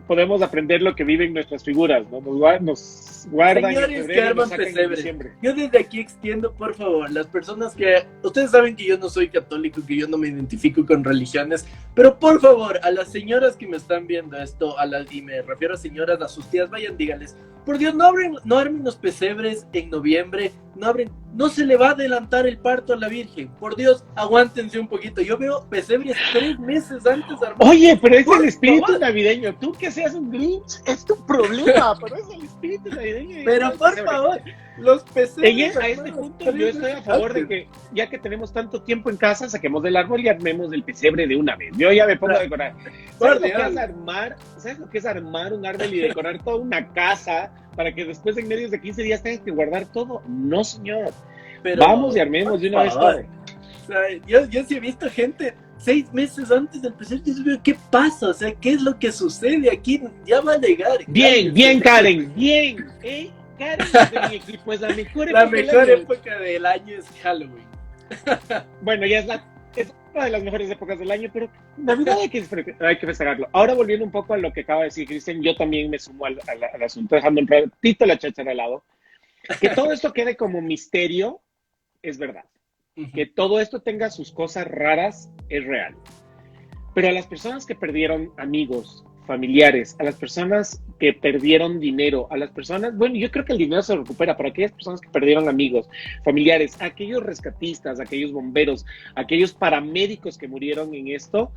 podemos aprender lo que viven nuestras figuras, ¿no? Nos guardan. Señores que arman pesebre. Yo desde aquí extiendo, por favor, las personas que... Ustedes saben que yo no soy católico, que yo no me identifico con religiones, pero por favor, a las señoras que me están viendo esto, y me refiero a señoras, a sus tías, vayan, díganles, por Dios, no armen los pesebres en noviembre, no se le va a adelantar el parto a la Virgen, por Dios, aguántense un poquito. Yo veo pesebres 3 meses antes armados. Oye, pero es el espíritu navideño, tú que seas un Grinch, es tu problema, pero es el espíritu navideño. Pero por favor, los pesebres. A este punto yo estoy a favor de que, ya que tenemos tanto tiempo en casa, saquemos del árbol y armemos el pesebre de una vez. Yo ya me pongo a decorar. ¿Sabes lo que es armar un árbol y decorar toda una casa para que después en medios de 15 días tengas que guardar todo? No, señor. Pero, vamos y armemos de una vez todo. O sea, yo sí he visto gente 6 meses antes del pesebre. Yo digo, ¿qué pasa? O sea, ¿qué es lo que sucede aquí? Ya va a llegar. Bien, Karen, bien. Karen de mi equipo es la mejor época del año es Halloween. Bueno, ya es una de las mejores épocas del año, pero Navidad hay que festejarlo. Ahora volviendo un poco a lo que acaba de decir Cristian, yo también me sumo al asunto, dejando un ratito la cháchara al lado. Que todo esto quede como misterio es verdad. Que todo esto tenga sus cosas raras es real. Pero a las personas que perdieron amigos, familiares, a las personas que perdieron dinero, a las personas, bueno, yo creo que el dinero se recupera, pero aquellas personas que perdieron amigos, familiares, aquellos rescatistas, aquellos bomberos, aquellos paramédicos que murieron en esto,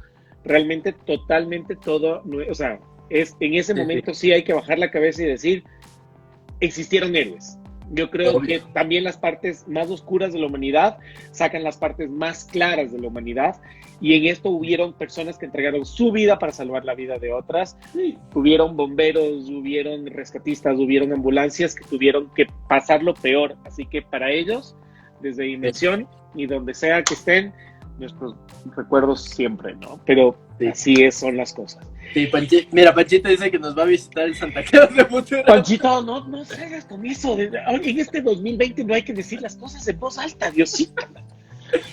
realmente totalmente todo, o sea, en ese momento sí hay que bajar la cabeza y decir, existieron héroes. Yo creo que también las partes más oscuras de la humanidad sacan las partes más claras de la humanidad, y en esto hubieron personas que entregaron su vida para salvar la vida de otras. Hubieron bomberos, hubieron rescatistas, hubieron ambulancias que tuvieron que pasar lo peor. Así que para ellos, desde Dimensión y donde sea que estén, nuestros recuerdos siempre, ¿no? Pero así son las cosas. Sí, Panchito dice que nos va a visitar el Santa Claus de futuro. Panchito, no se hagas con eso. En este 2020 no hay que decir las cosas en voz alta, Diosito.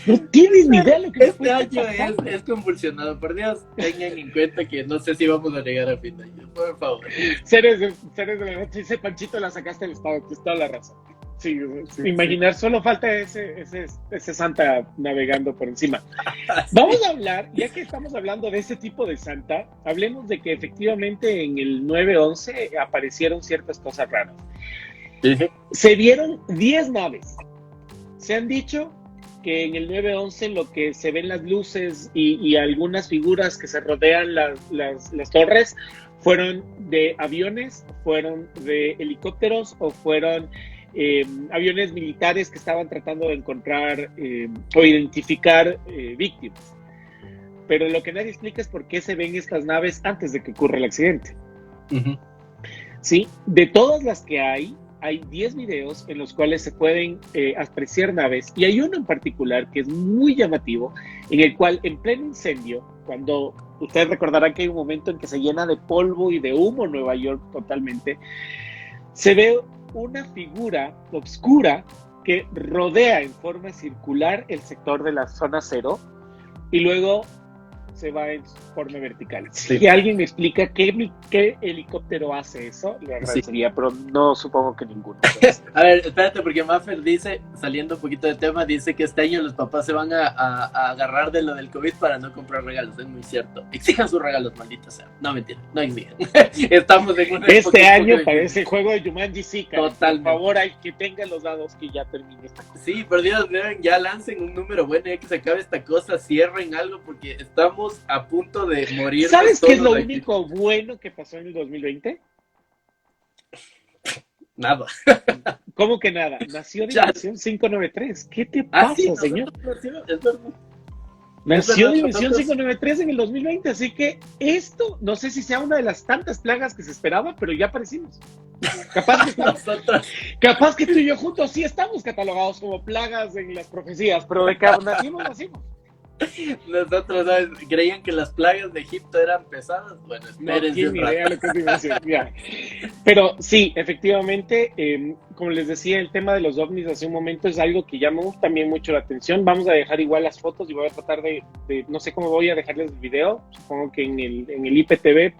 No tienes ni idea de lo que este año es convulsionado. Por Dios, tengan en cuenta que no sé si vamos a llegar a fin de año. Por favor. Seres de la noche, dice Panchito, la sacaste del estado. Tienes toda la razón. Sí, imaginar, solo falta ese Santa navegando por encima. Vamos a hablar, ya que estamos hablando de ese tipo de Santa, hablemos de que efectivamente en el 9/11 aparecieron ciertas cosas raras. Se vieron 10 naves. Se han dicho que en el 9/11 lo que se ven las luces y algunas figuras que se rodean las torres fueron de aviones, fueron de helicópteros o fueron aviones militares que estaban tratando de encontrar o identificar víctimas. Pero lo que nadie explica es por qué se ven estas naves antes de que ocurra el accidente. Uh-huh. ¿Sí? De todas las que hay 10 videos en los cuales se pueden apreciar naves, y hay uno en particular que es muy llamativo, en el cual en pleno incendio, cuando ustedes recordarán que hay un momento en que se llena de polvo y de humo Nueva York totalmente, se ve una figura oscura que rodea en forma circular el sector de la zona cero y luego se va en forma vertical. Sí. Si alguien me explica qué helicóptero hace eso, le agradecería, sí. Pero no supongo que ninguno. A ver, espérate, porque Maffer dice, saliendo un poquito de tema, dice que este año los papás se van a agarrar de lo del COVID para no comprar regalos. Es muy cierto. Exijan sus regalos, maldita sea. No, mentira, no exijan. Estamos en una este año parece el juego de Jumanji, sí, cara. Total. Por favor, hay que tengan los dados que ya termine esta cosa. Sí, por Dios, ya lancen un número bueno, ya que se acabe esta cosa, cierren algo, porque estamos a punto de morir. ¿Sabes qué es lo único bueno que pasó en el 2020? Nada. ¿Cómo que nada? Nació Dimensión 593. ¿Qué te pasa, sí, señor? Nació Dimensión 593 en el 2020, así que esto, no sé si sea una de las tantas plagas que se esperaba, pero ya aparecimos. Capaz que tú y yo juntos sí estamos catalogados como plagas en las profecías, pero de que nacimos. Nosotros, ¿sabes? Creían que las plagas de Egipto eran pesadas. Bueno, espérense. No tiene idea lo que es dimensión. Ya. Pero sí, efectivamente, como les decía, el tema de los ovnis hace un momento es algo que llamó también mucho la atención. Vamos a dejar igual las fotos y voy a tratar de no sé cómo voy a dejarles el video. Supongo que en el IPTV,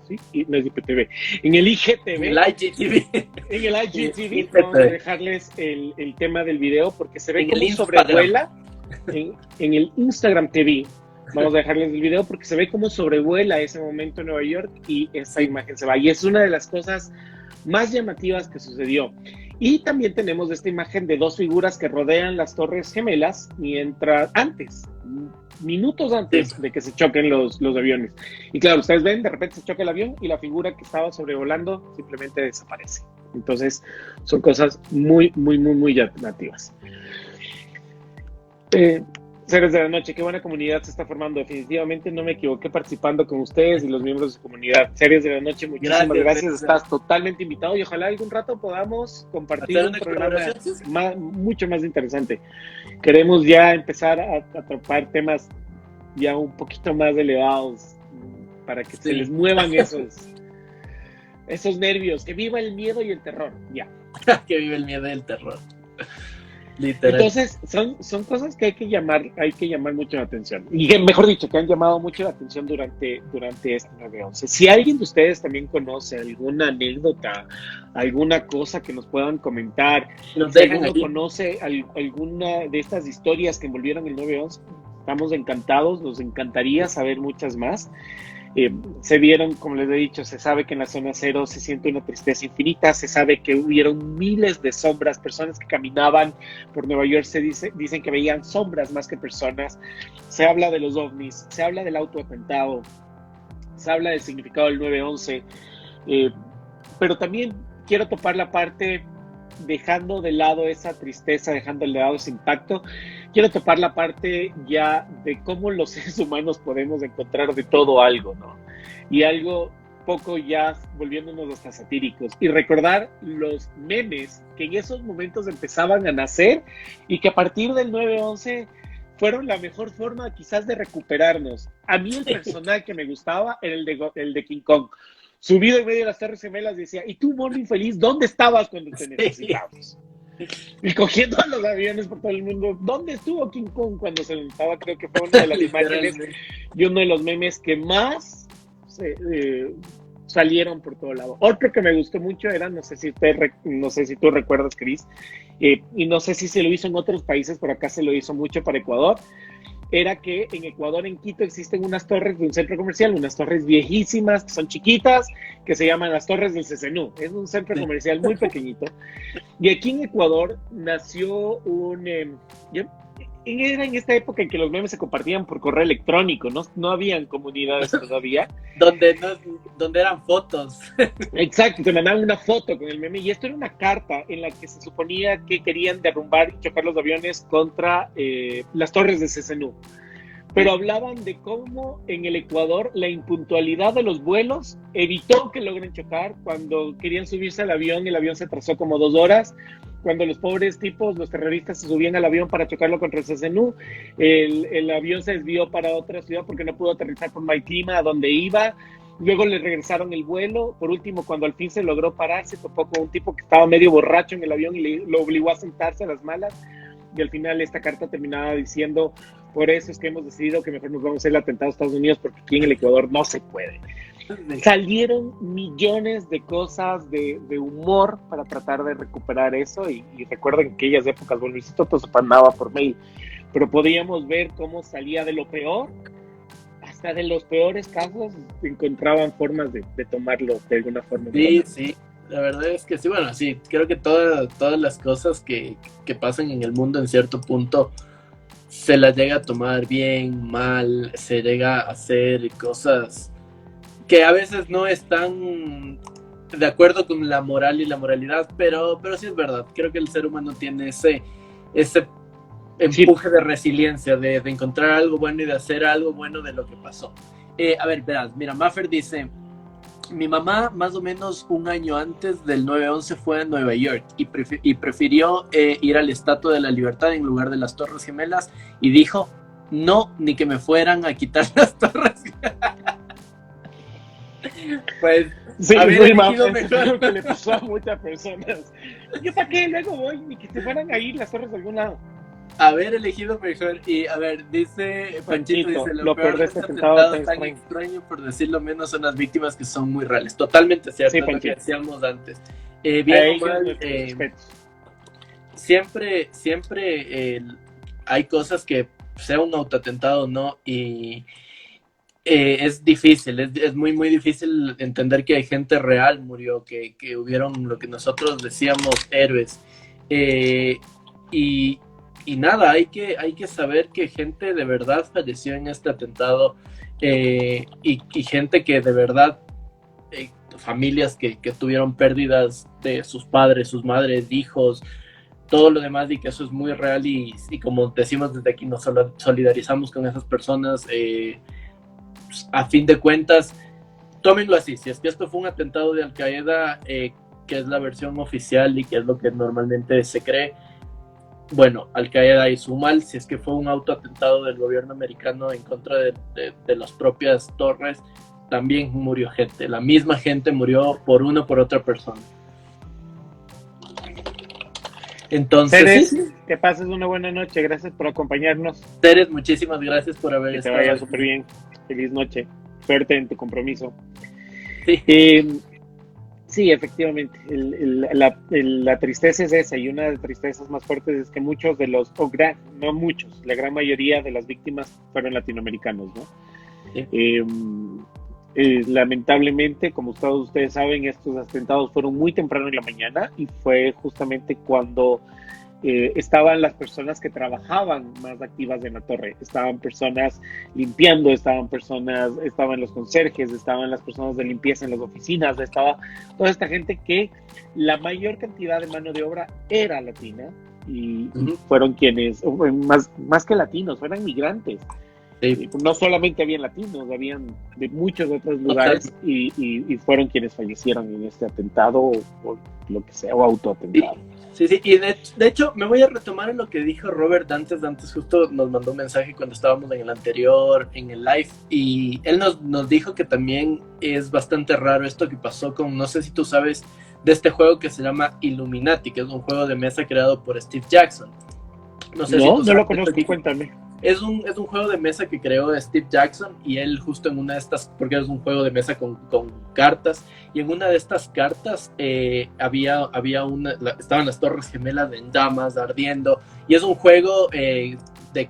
sí, no es IPTV, en el IGTV. En el IGTV. En el IGTV vamos a dejarles el tema del video porque se ve como sobrevuela. En el Instagram TV vamos a dejarles el video porque se ve cómo sobrevuela ese momento en Nueva York y esa imagen se va, y es una de las cosas más llamativas que sucedió. Y también tenemos esta imagen de dos figuras que rodean las Torres Gemelas minutos antes de que se choquen los aviones. Y claro, ustedes ven, de repente se choca el avión y la figura que estaba sobrevolando simplemente desaparece. Entonces son cosas muy, muy, muy, muy llamativas. Seres de la noche, qué buena comunidad se está formando. Definitivamente no me equivoqué participando con ustedes y los miembros de su comunidad. Seres de la noche, muchísimas gracias. Estás totalmente invitado y ojalá algún rato podamos compartir un programa mucho más interesante. Queremos ya empezar a topar temas ya un poquito más elevados para que se les muevan esos nervios. Que viva el miedo y el terror. Ya. Que viva el miedo y el terror. Literal. Entonces, son cosas que hay que llamar mucho la atención. Y mejor dicho, que han llamado mucho la atención durante este 9/11. Si alguien de ustedes también conoce alguna anécdota, alguna cosa que nos puedan comentar, si alguno conoce alguna de estas historias que envolvieron el 9/11, estamos encantados, nos encantaría saber muchas más. Se vieron, como les he dicho, se sabe que en la zona cero se siente una tristeza infinita, se sabe que hubieron miles de sombras, personas que caminaban por Nueva York dicen que veían sombras más que personas. Se habla de los ovnis, se habla del autoatentado, se habla del significado del 9/11, pero también quiero topar la parte, dejando de lado esa tristeza, dejando de lado ese impacto, quiero topar la parte ya de cómo los seres humanos podemos encontrar de todo algo, ¿no? Y algo poco ya volviéndonos hasta satíricos y recordar los memes que en esos momentos empezaban a nacer y que a partir del 9/11 fueron la mejor forma quizás de recuperarnos. A mí el personal que me gustaba era el de King Kong. Subido en medio de las Torres Gemelas decía, ¿y tú, mono infeliz, dónde estabas cuando te necesitamos? Y cogiendo a los aviones por todo el mundo, ¿dónde estuvo King Kong cuando se lanzaba? Creo que fue una de las imágenes y uno de los memes que más salieron por todo lado. Otro que me gustó mucho era, no sé si tú recuerdas, Cris, y no sé si se lo hizo en otros países, pero acá se lo hizo mucho para Ecuador, era que en Ecuador, en Quito, existen unas torres de un centro comercial, unas torres viejísimas, que son chiquitas, que se llaman las Torres del CCNU. Es un centro comercial muy pequeñito. Y aquí en Ecuador nació era en esta época en que los memes se compartían por correo electrónico, no habían comunidades todavía. donde eran fotos. Exacto, te mandaban una foto con el meme, y esto era una carta en la que se suponía que querían derrumbar y chocar los aviones contra las torres de CCNU. Pero hablaban de cómo en el Ecuador la impuntualidad de los vuelos evitó que logren chocar. Cuando querían subirse al avión, el avión se atrasó como 2 horas. Cuando los pobres tipos, los terroristas, se subían al avión para chocarlo contra el CCNU, el avión se desvió para otra ciudad porque no pudo aterrizar por Maitima, a donde iba. Luego le regresaron el vuelo. Por último, cuando al fin se logró parar, se topó con un tipo que estaba medio borracho en el avión y lo obligó a sentarse a las malas. Y al final esta carta terminaba diciendo: por eso es que hemos decidido que mejor nos vamos a hacer el atentado a Estados Unidos, porque aquí en el Ecuador no se puede. Salieron millones de cosas de humor para tratar de recuperar eso, y recuerdo en aquellas épocas, bueno, todo se mandaba por mail, pero podíamos ver cómo salía de lo peor, hasta de los peores casos encontraban formas de tomarlo de alguna forma. Sí, la verdad es que sí, bueno, sí, creo que todas las cosas que pasan en el mundo en cierto punto se las llega a tomar bien, mal, se llega a hacer cosas que a veces no están de acuerdo con la moral y la moralidad, pero sí es verdad. Creo que el ser humano tiene ese empuje de resiliencia, de encontrar algo bueno y de hacer algo bueno de lo que pasó. A ver, verás, mira, Maffer dice: mi mamá más o menos un año antes del 9/11 fue a Nueva York y prefirió ir a la Estatua de la Libertad en lugar de las Torres Gemelas, y dijo: no, ni que me fueran a quitar las Torres Gemelas. Pues sí, haber elegido mejor que le pasó a muchas personas. ¿Yo para qué? Luego voy, ni que se fueran a ir las torres de algún lado. Haber elegido mejor. Y a ver, dice Panchito, dice: lo peor de este atentado tan extraño, por decirlo menos, son las víctimas, que son muy reales. Totalmente cierto, sí, lo que decíamos antes. Bien o mal, siempre hay cosas que sea un autoatentado o no, y es difícil, es muy muy difícil entender que hay gente real murió, que hubieron lo que nosotros decíamos héroes, y nada, hay que saber que gente de verdad falleció en este atentado, y gente que de verdad, familias que tuvieron pérdidas de sus padres, sus madres, hijos, todo lo demás, y que eso es muy real, y como decimos desde aquí, nos solidarizamos con esas personas. A fin de cuentas, tómenlo así: si es que esto fue un atentado de Al Qaeda, que es la versión oficial y que es lo que normalmente se cree, bueno, Al Qaeda hizo mal. Si es que fue un autoatentado del gobierno americano en contra de las propias torres, también murió gente, la misma gente murió por una o por otra persona. Entonces, Teres, sí, que pases una buena noche. Gracias por acompañarnos. Teres, muchísimas gracias por haber estado. Que te vaya súper bien. Feliz noche. Suerte en tu compromiso. Sí, sí, efectivamente. La tristeza es esa, y una de las tristezas más fuertes es que muchos de los, no muchos, la gran mayoría de las víctimas fueron latinoamericanos, ¿no? Sí. Lamentablemente, como todos ustedes saben, estos atentados fueron muy temprano en la mañana, y fue justamente cuando estaban las personas que trabajaban más activas en la torre. Estaban personas limpiando, estaban los conserjes, estaban las personas de limpieza en las oficinas, estaba toda esta gente que la mayor cantidad de mano de obra era latina, y fueron quienes, más que latinos, fueron migrantes. Sí. No solamente habían latinos, habían de muchos otros lugares, y fueron quienes fallecieron en este atentado, o lo que sea, o autoatentado. Sí, y de hecho me voy a retomar en lo que dijo Robert antes justo nos mandó un mensaje cuando estábamos en el anterior, en el live, y él nos dijo que también es bastante raro esto que pasó con, no sé si tú sabes de este juego que se llama Illuminati, que es un juego de mesa creado por Steve Jackson. No sé si tú sabes, no lo conozco, cuéntame. Es un juego de mesa que creó Steve Jackson y él justo en una de estas, porque es un juego de mesa con cartas, y en una de estas cartas estaban las Torres Gemelas en llamas, ardiendo, y es un juego de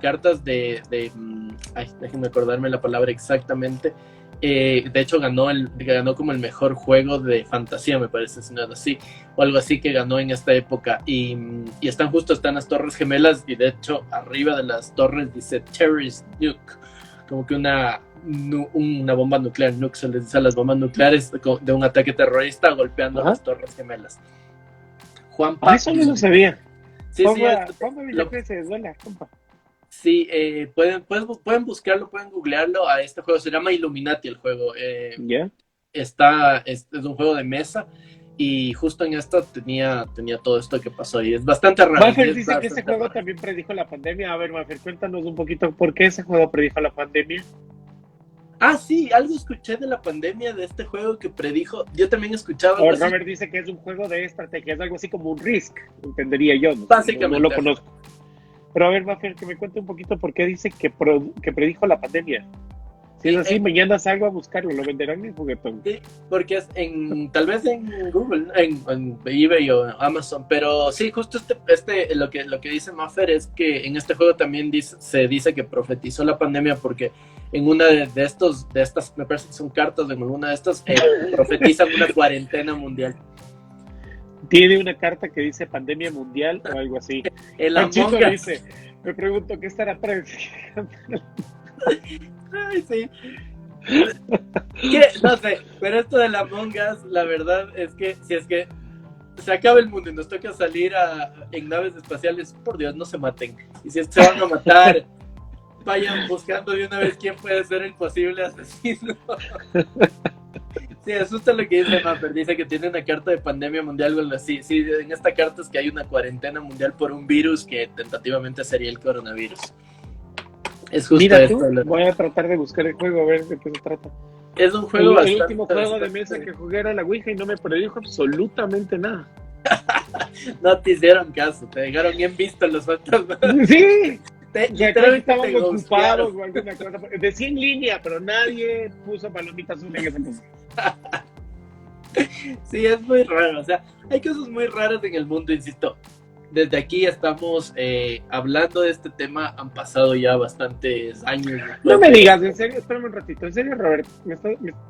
cartas déjenme acordarme la palabra exactamente. De hecho ganó como el mejor juego de fantasía, me parece, si no es así, o algo así, que ganó en esta época, y están las Torres Gemelas, y de hecho arriba de las torres dice Terrorist Nuke, como que una bomba nuclear. Nuke se les dice a las bombas nucleares de un ataque terrorista golpeando a las Torres Gemelas. Juan Pablo, eso no lo sabía. Sí, Ponme Villafuerte, duela, compa. Sí, pueden buscarlo, pueden googlearlo a este juego. Se llama Illuminati el juego. ¿Ya? Es un juego de mesa, y justo en esto tenía todo esto que pasó, y es bastante raro. Maffer dice que ese juego también predijo la pandemia. A ver, Maffer, cuéntanos un poquito por qué ese juego predijo la pandemia. Ah, sí, algo escuché de la pandemia de este juego que predijo. Yo también escuchaba. Robert dice que es un juego de estrategia, es algo así como un Risk, entendería yo. Básicamente. No lo conozco. Pero a ver, Maffer, que me cuente un poquito por qué dice que predijo la pandemia. Si es así, mañana salgo a buscarlo, lo venderán en juguetón. Sí, porque es tal vez en Google, en eBay o Amazon, pero sí, justo lo que dice Maffer es que en este juego también se dice que profetizó la pandemia, porque en una de estas, me parece que son cartas, en alguna de estas profetizan una cuarentena mundial. Tiene una carta que dice pandemia mundial o algo así. El Panchito Among Us dice, me pregunto, ¿qué estará prediciendo? Ay, sí. No sé, pero esto del Among Us, la verdad es que si es que se acaba el mundo y nos toca salir en naves espaciales, por Dios, no se maten. Y si es que se van a matar, vayan buscando de una vez quién puede ser el posible asesino. Sí, asusta lo que dice Maffer. Dice que tiene una carta de pandemia mundial o algo así. Sí, en esta carta es que hay una cuarentena mundial por un virus que tentativamente sería el coronavirus. Es justo. Mira esto. Voy a tratar de buscar el juego, a ver de qué se trata. Es un juego el último juego de mesa que jugué era la Ouija y no me predijo absolutamente nada. No te hicieron caso, te dejaron bien visto los fantasmas. Sí. Ya creo que estaban ocupados o alguna cosa. Decía en línea, pero nadie puso palomitas azul en ese momento. Sí, es muy raro. O sea, hay cosas muy raras en el mundo, insisto. Desde aquí estamos hablando de este tema. Han pasado ya bastantes años. No me digas, en serio, espérame un ratito. En serio, Robert,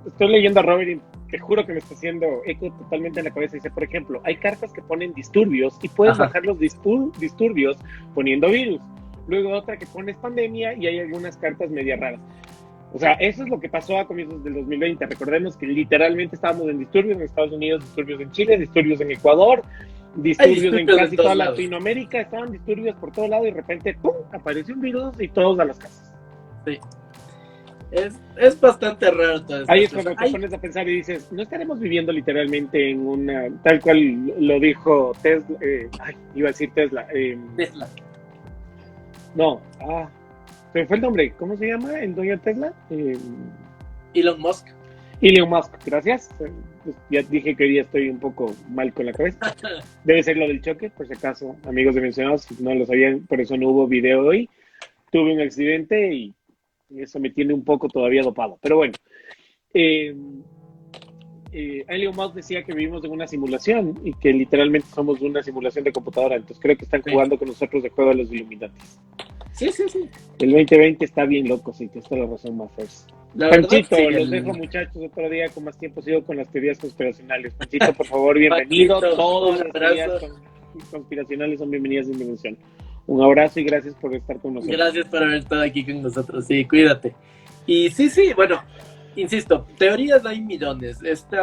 estoy leyendo a Robert y te juro que me está haciendo eco totalmente en la cabeza. Dice, por ejemplo, hay cartas que ponen disturbios y puedes bajar los disturbios poniendo virus. Luego otra que pones pandemia y hay algunas cartas media raras. O sea, eso es lo que pasó a comienzos del 2020. Recordemos que literalmente estábamos en disturbios en Estados Unidos, disturbios en Chile, disturbios en Ecuador, disturbios en casi toda Latinoamérica, estaban disturbios por todo lado y de repente, ¡pum!, apareció un virus y todos a las casas. Sí. Es bastante raro todo esto. Ahí es cuando te pones a pensar y dices, no estaremos viviendo literalmente en una, tal cual lo dijo Tesla, iba a decir Tesla. Tesla. No, se me fue el nombre. ¿Cómo se llama el dueño de Tesla? Elon Musk. Elon Musk, gracias. Ya dije que hoy día estoy un poco mal con la cabeza. Debe ser lo del choque, por si acaso, amigos de Mencionados, si no lo sabían, por eso no hubo video hoy. Tuve un accidente y eso me tiene un poco todavía dopado. Pero bueno, Elon Musk decía que vivimos en una simulación y que literalmente somos una simulación de computadora. Entonces creo que están jugando con nosotros de juego de los Illuminatis. Sí. El 2020 está bien loco, sí, tienes toda la razón, Mafers. Panchito, sí, los dejo, muchachos, otro día con más tiempo. Sigo con las teorías conspiracionales. Panchito, por favor, bienvenido. Panchito, todas las teorías conspiracionales son bienvenidas en Dimensión. Un abrazo y gracias por estar con nosotros. Gracias por haber estado aquí con nosotros, sí, cuídate. Y sí, bueno, insisto, teorías hay millones. Este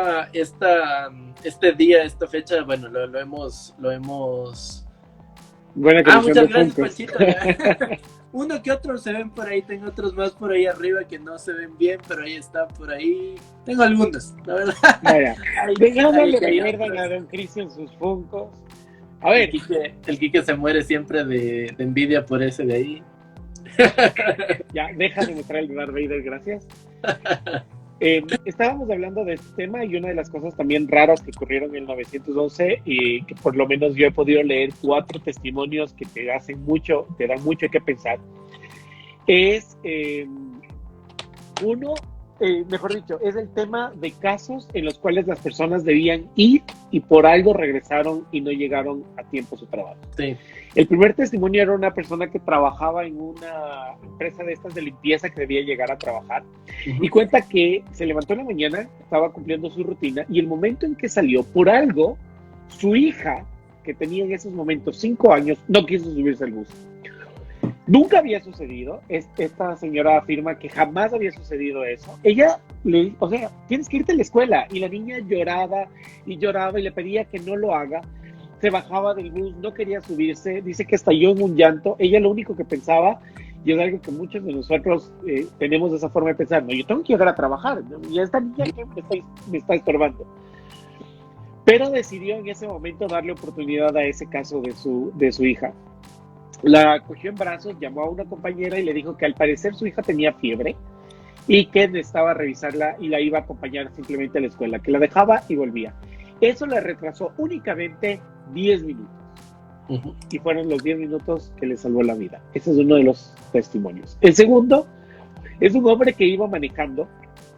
día, esta fecha, bueno, lo hemos... Buena muchas gracias, Panchito. Uno que otro se ven por ahí, tengo otros más por ahí arriba que no se ven bien, pero ahí están por ahí. Tengo algunos, la verdad. Vaya, dejándole recuerdan a Don Cristian sus funcos. A ver. El Quique se muere siempre de envidia por ese de ahí. Ya, deja de mostrar el de Darth Vader, gracias. Estábamos hablando de este tema y una de las cosas también raras que ocurrieron en el 911 y que por lo menos yo he podido leer 4 testimonios que te dan mucho que pensar. es mejor dicho, es el tema de casos en los cuales las personas debían ir y por algo regresaron y no llegaron a tiempo a su trabajo. Sí. El primer testimonio era una persona que trabajaba en una empresa de estas de limpieza que debía llegar a trabajar y cuenta que se levantó en la mañana, estaba cumpliendo su rutina y el momento en que salió, por algo, su hija, que tenía en esos momentos 5 años, no quiso subirse al bus. Nunca había sucedido, esta señora afirma que jamás había sucedido eso. Ella o sea, tienes que irte a la escuela, y la niña lloraba y le pedía que no lo haga. Se bajaba del bus, no quería subirse, dice que estalló en un llanto. Ella lo único que pensaba, y es algo que muchos de nosotros tenemos esa forma de pensar, no, yo tengo que llegar a trabajar, y esta niña que me está estorbando. Pero decidió en ese momento darle oportunidad a ese caso de su hija. La cogió en brazos, llamó a una compañera y le dijo que al parecer su hija tenía fiebre y que necesitaba revisarla y la iba a acompañar simplemente a la escuela, que la dejaba y volvía. Eso le retrasó únicamente 10 minutos. Y fueron los 10 minutos que le salvó la vida. Ese es uno de los testimonios. El segundo es un hombre que iba manejando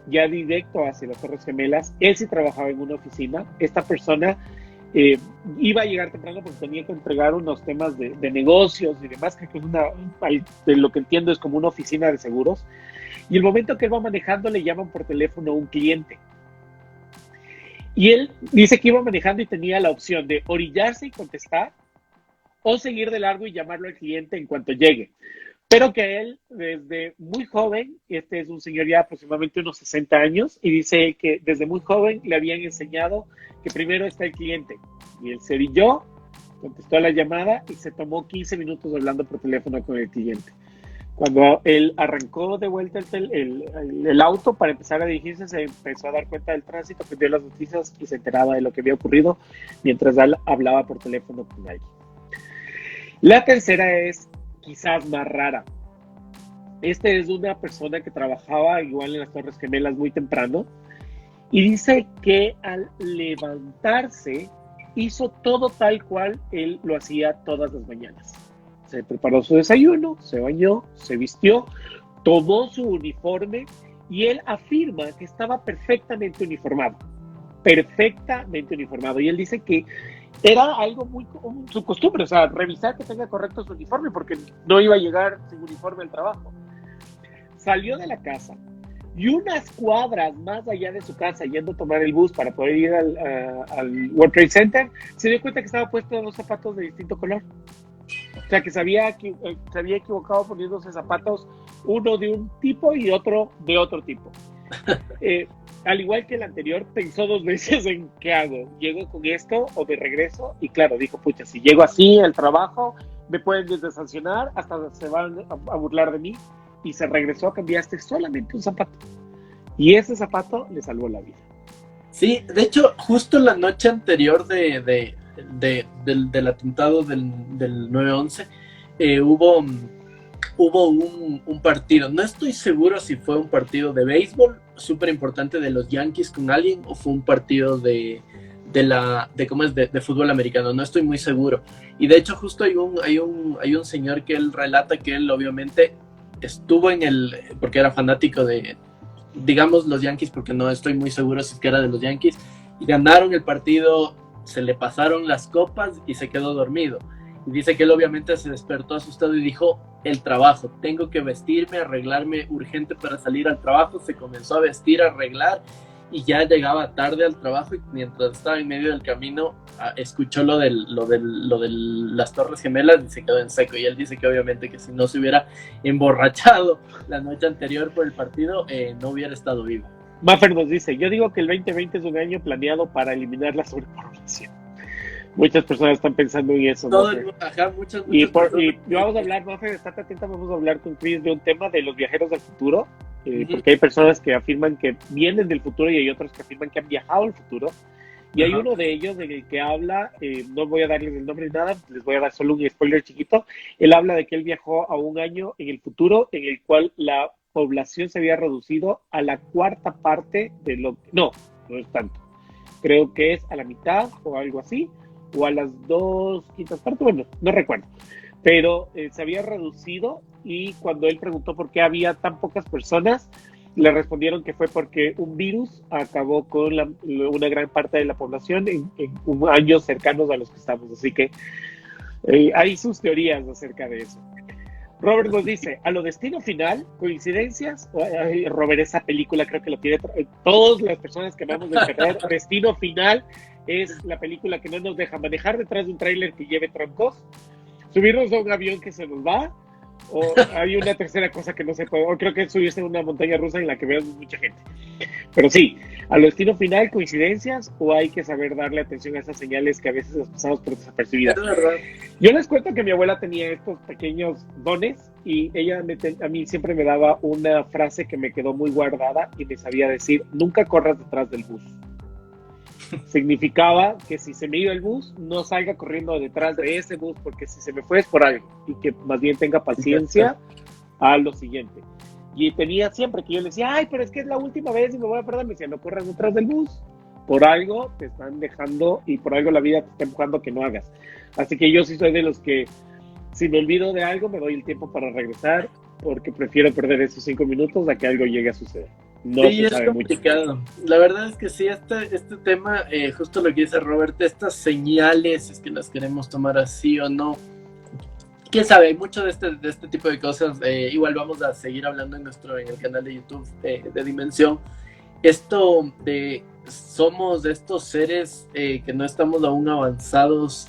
ya directo hacia las Torres Gemelas. Él sí trabajaba en una oficina. Esta persona iba a llegar temprano porque tenía que entregar unos temas de negocios y demás, que es de lo que entiendo es como una oficina de seguros. Y el momento que él va manejando le llaman por teléfono a un cliente. Y él dice que iba manejando y tenía la opción de orillarse y contestar o seguir de largo y llamarlo al cliente en cuanto llegue. Pero que él, desde muy joven, este es un señor ya aproximadamente unos 60 años, y dice que desde muy joven le habían enseñado que primero está el cliente. Y él se orilló, contestó a la llamada y se tomó 15 minutos hablando por teléfono con el cliente. Cuando él arrancó de vuelta el auto para empezar a dirigirse, se empezó a dar cuenta del tránsito, prendió las noticias y se enteraba de lo que había ocurrido mientras él hablaba por teléfono con alguien. La tercera es quizás más rara. Este es una persona que trabajaba igual en las Torres Gemelas muy temprano y dice que al levantarse hizo todo tal cual él lo hacía todas las mañanas. Se preparó su desayuno, se bañó, se vistió, tomó su uniforme y él afirma que estaba perfectamente uniformado. Perfectamente uniformado. Y él dice que era algo muy común, su costumbre, o sea, revisar que tenga correcto su uniforme porque no iba a llegar sin uniforme al trabajo. Salió de la casa y unas cuadras más allá de su casa, yendo a tomar el bus para poder ir al World Trade Center, se dio cuenta que estaba puesto dos zapatos de distinto color. O sea, que se había equivocado poniéndose zapatos, uno de un tipo y otro de otro tipo. Al igual que el anterior, pensó 2 veces en qué hago, llego con esto o me regreso, y claro, dijo, pucha, si llego así al trabajo, me pueden desde sancionar, hasta se van a burlar de mí, y se regresó a cambiarse solamente un zapato, y ese zapato le salvó la vida. Sí, de hecho, justo la noche anterior del atentado del 9/11, hubo un partido, no estoy seguro si fue un partido de béisbol súper importante de los Yankees con alguien o fue un partido de fútbol americano, no estoy muy seguro. Y de hecho justo hay un señor que él relata que él obviamente estuvo porque era fanático de, digamos, los Yankees, porque no estoy muy seguro si es que era de los Yankees, y ganaron el partido, se le pasaron las copas y se quedó dormido. Y dice que él obviamente se despertó asustado y dijo, el trabajo, tengo que vestirme, arreglarme urgente para salir al trabajo. Se comenzó a vestir, a arreglar y ya llegaba tarde al trabajo, y mientras estaba en medio del camino escuchó lo de las Torres Gemelas y se quedó en seco. Y él dice que obviamente que si no se hubiera emborrachado la noche anterior por el partido, no hubiera estado vivo. Maffer nos dice, yo digo que el 2020 es un año planeado para eliminar la sobrepoblación. Muchas personas están pensando en eso. Muchas y vamos a hablar, Maffer, estate atenta, vamos a hablar con Chris de un tema de los viajeros del futuro, porque hay personas que afirman que vienen del futuro y hay otros que afirman que han viajado al futuro. Y hay uno de ellos en el que habla, no voy a darles el nombre ni nada, les voy a dar solo un spoiler chiquito. Él habla de que él viajó a un año en el futuro en el cual la población se había reducido a la 4ª parte de lo que... No es tanto. Creo que es a la mitad o algo así, o a las 2/5 partes, bueno, no recuerdo. Pero se había reducido y cuando él preguntó por qué había tan pocas personas, le respondieron que fue porque un virus acabó con una gran parte de la población en años cercanos a los que estamos. Así que hay sus teorías acerca de eso. Robert nos dice, a lo destino final, coincidencias. Robert, esa película creo que lo tiene todas las personas que vamos a terror. Destino final es la película que no nos deja manejar detrás de un tráiler que lleve troncos, subirnos a un avión que se nos va, o hay una tercera cosa que no se puede, o creo que es subirse a una montaña rusa en la que veamos mucha gente. Pero sí, a lo destino final, coincidencias, o hay que saber darle atención a esas señales que a veces las pasamos por desapercibidas. Es verdad. Yo les cuento que mi abuela tenía estos pequeños dones y ella a mí siempre me daba una frase que me quedó muy guardada y me sabía decir, nunca corras detrás del bus. Significaba que si se me iba el bus, no salga corriendo detrás de ese bus, porque si se me fue es por algo, y que más bien tenga paciencia a lo siguiente. Y tenía siempre que yo le decía, ay, pero es que es la última vez y me voy a perder, me decía, no corras detrás del bus, por algo te están dejando y por algo la vida te está empujando a que no hagas. Así que yo sí soy de los que, si me olvido de algo, me doy el tiempo para regresar, porque prefiero perder esos 5 minutos a que algo llegue a suceder. No sí, se es sabe complicado. mucho. La verdad es que sí, este tema, justo lo que dice Robert, estas señales, es que las queremos tomar así o no. Quién sabe, hay mucho de este tipo de cosas. Igual vamos a seguir hablando en el canal de YouTube de Dimensión. Esto de somos de estos seres que no estamos aún avanzados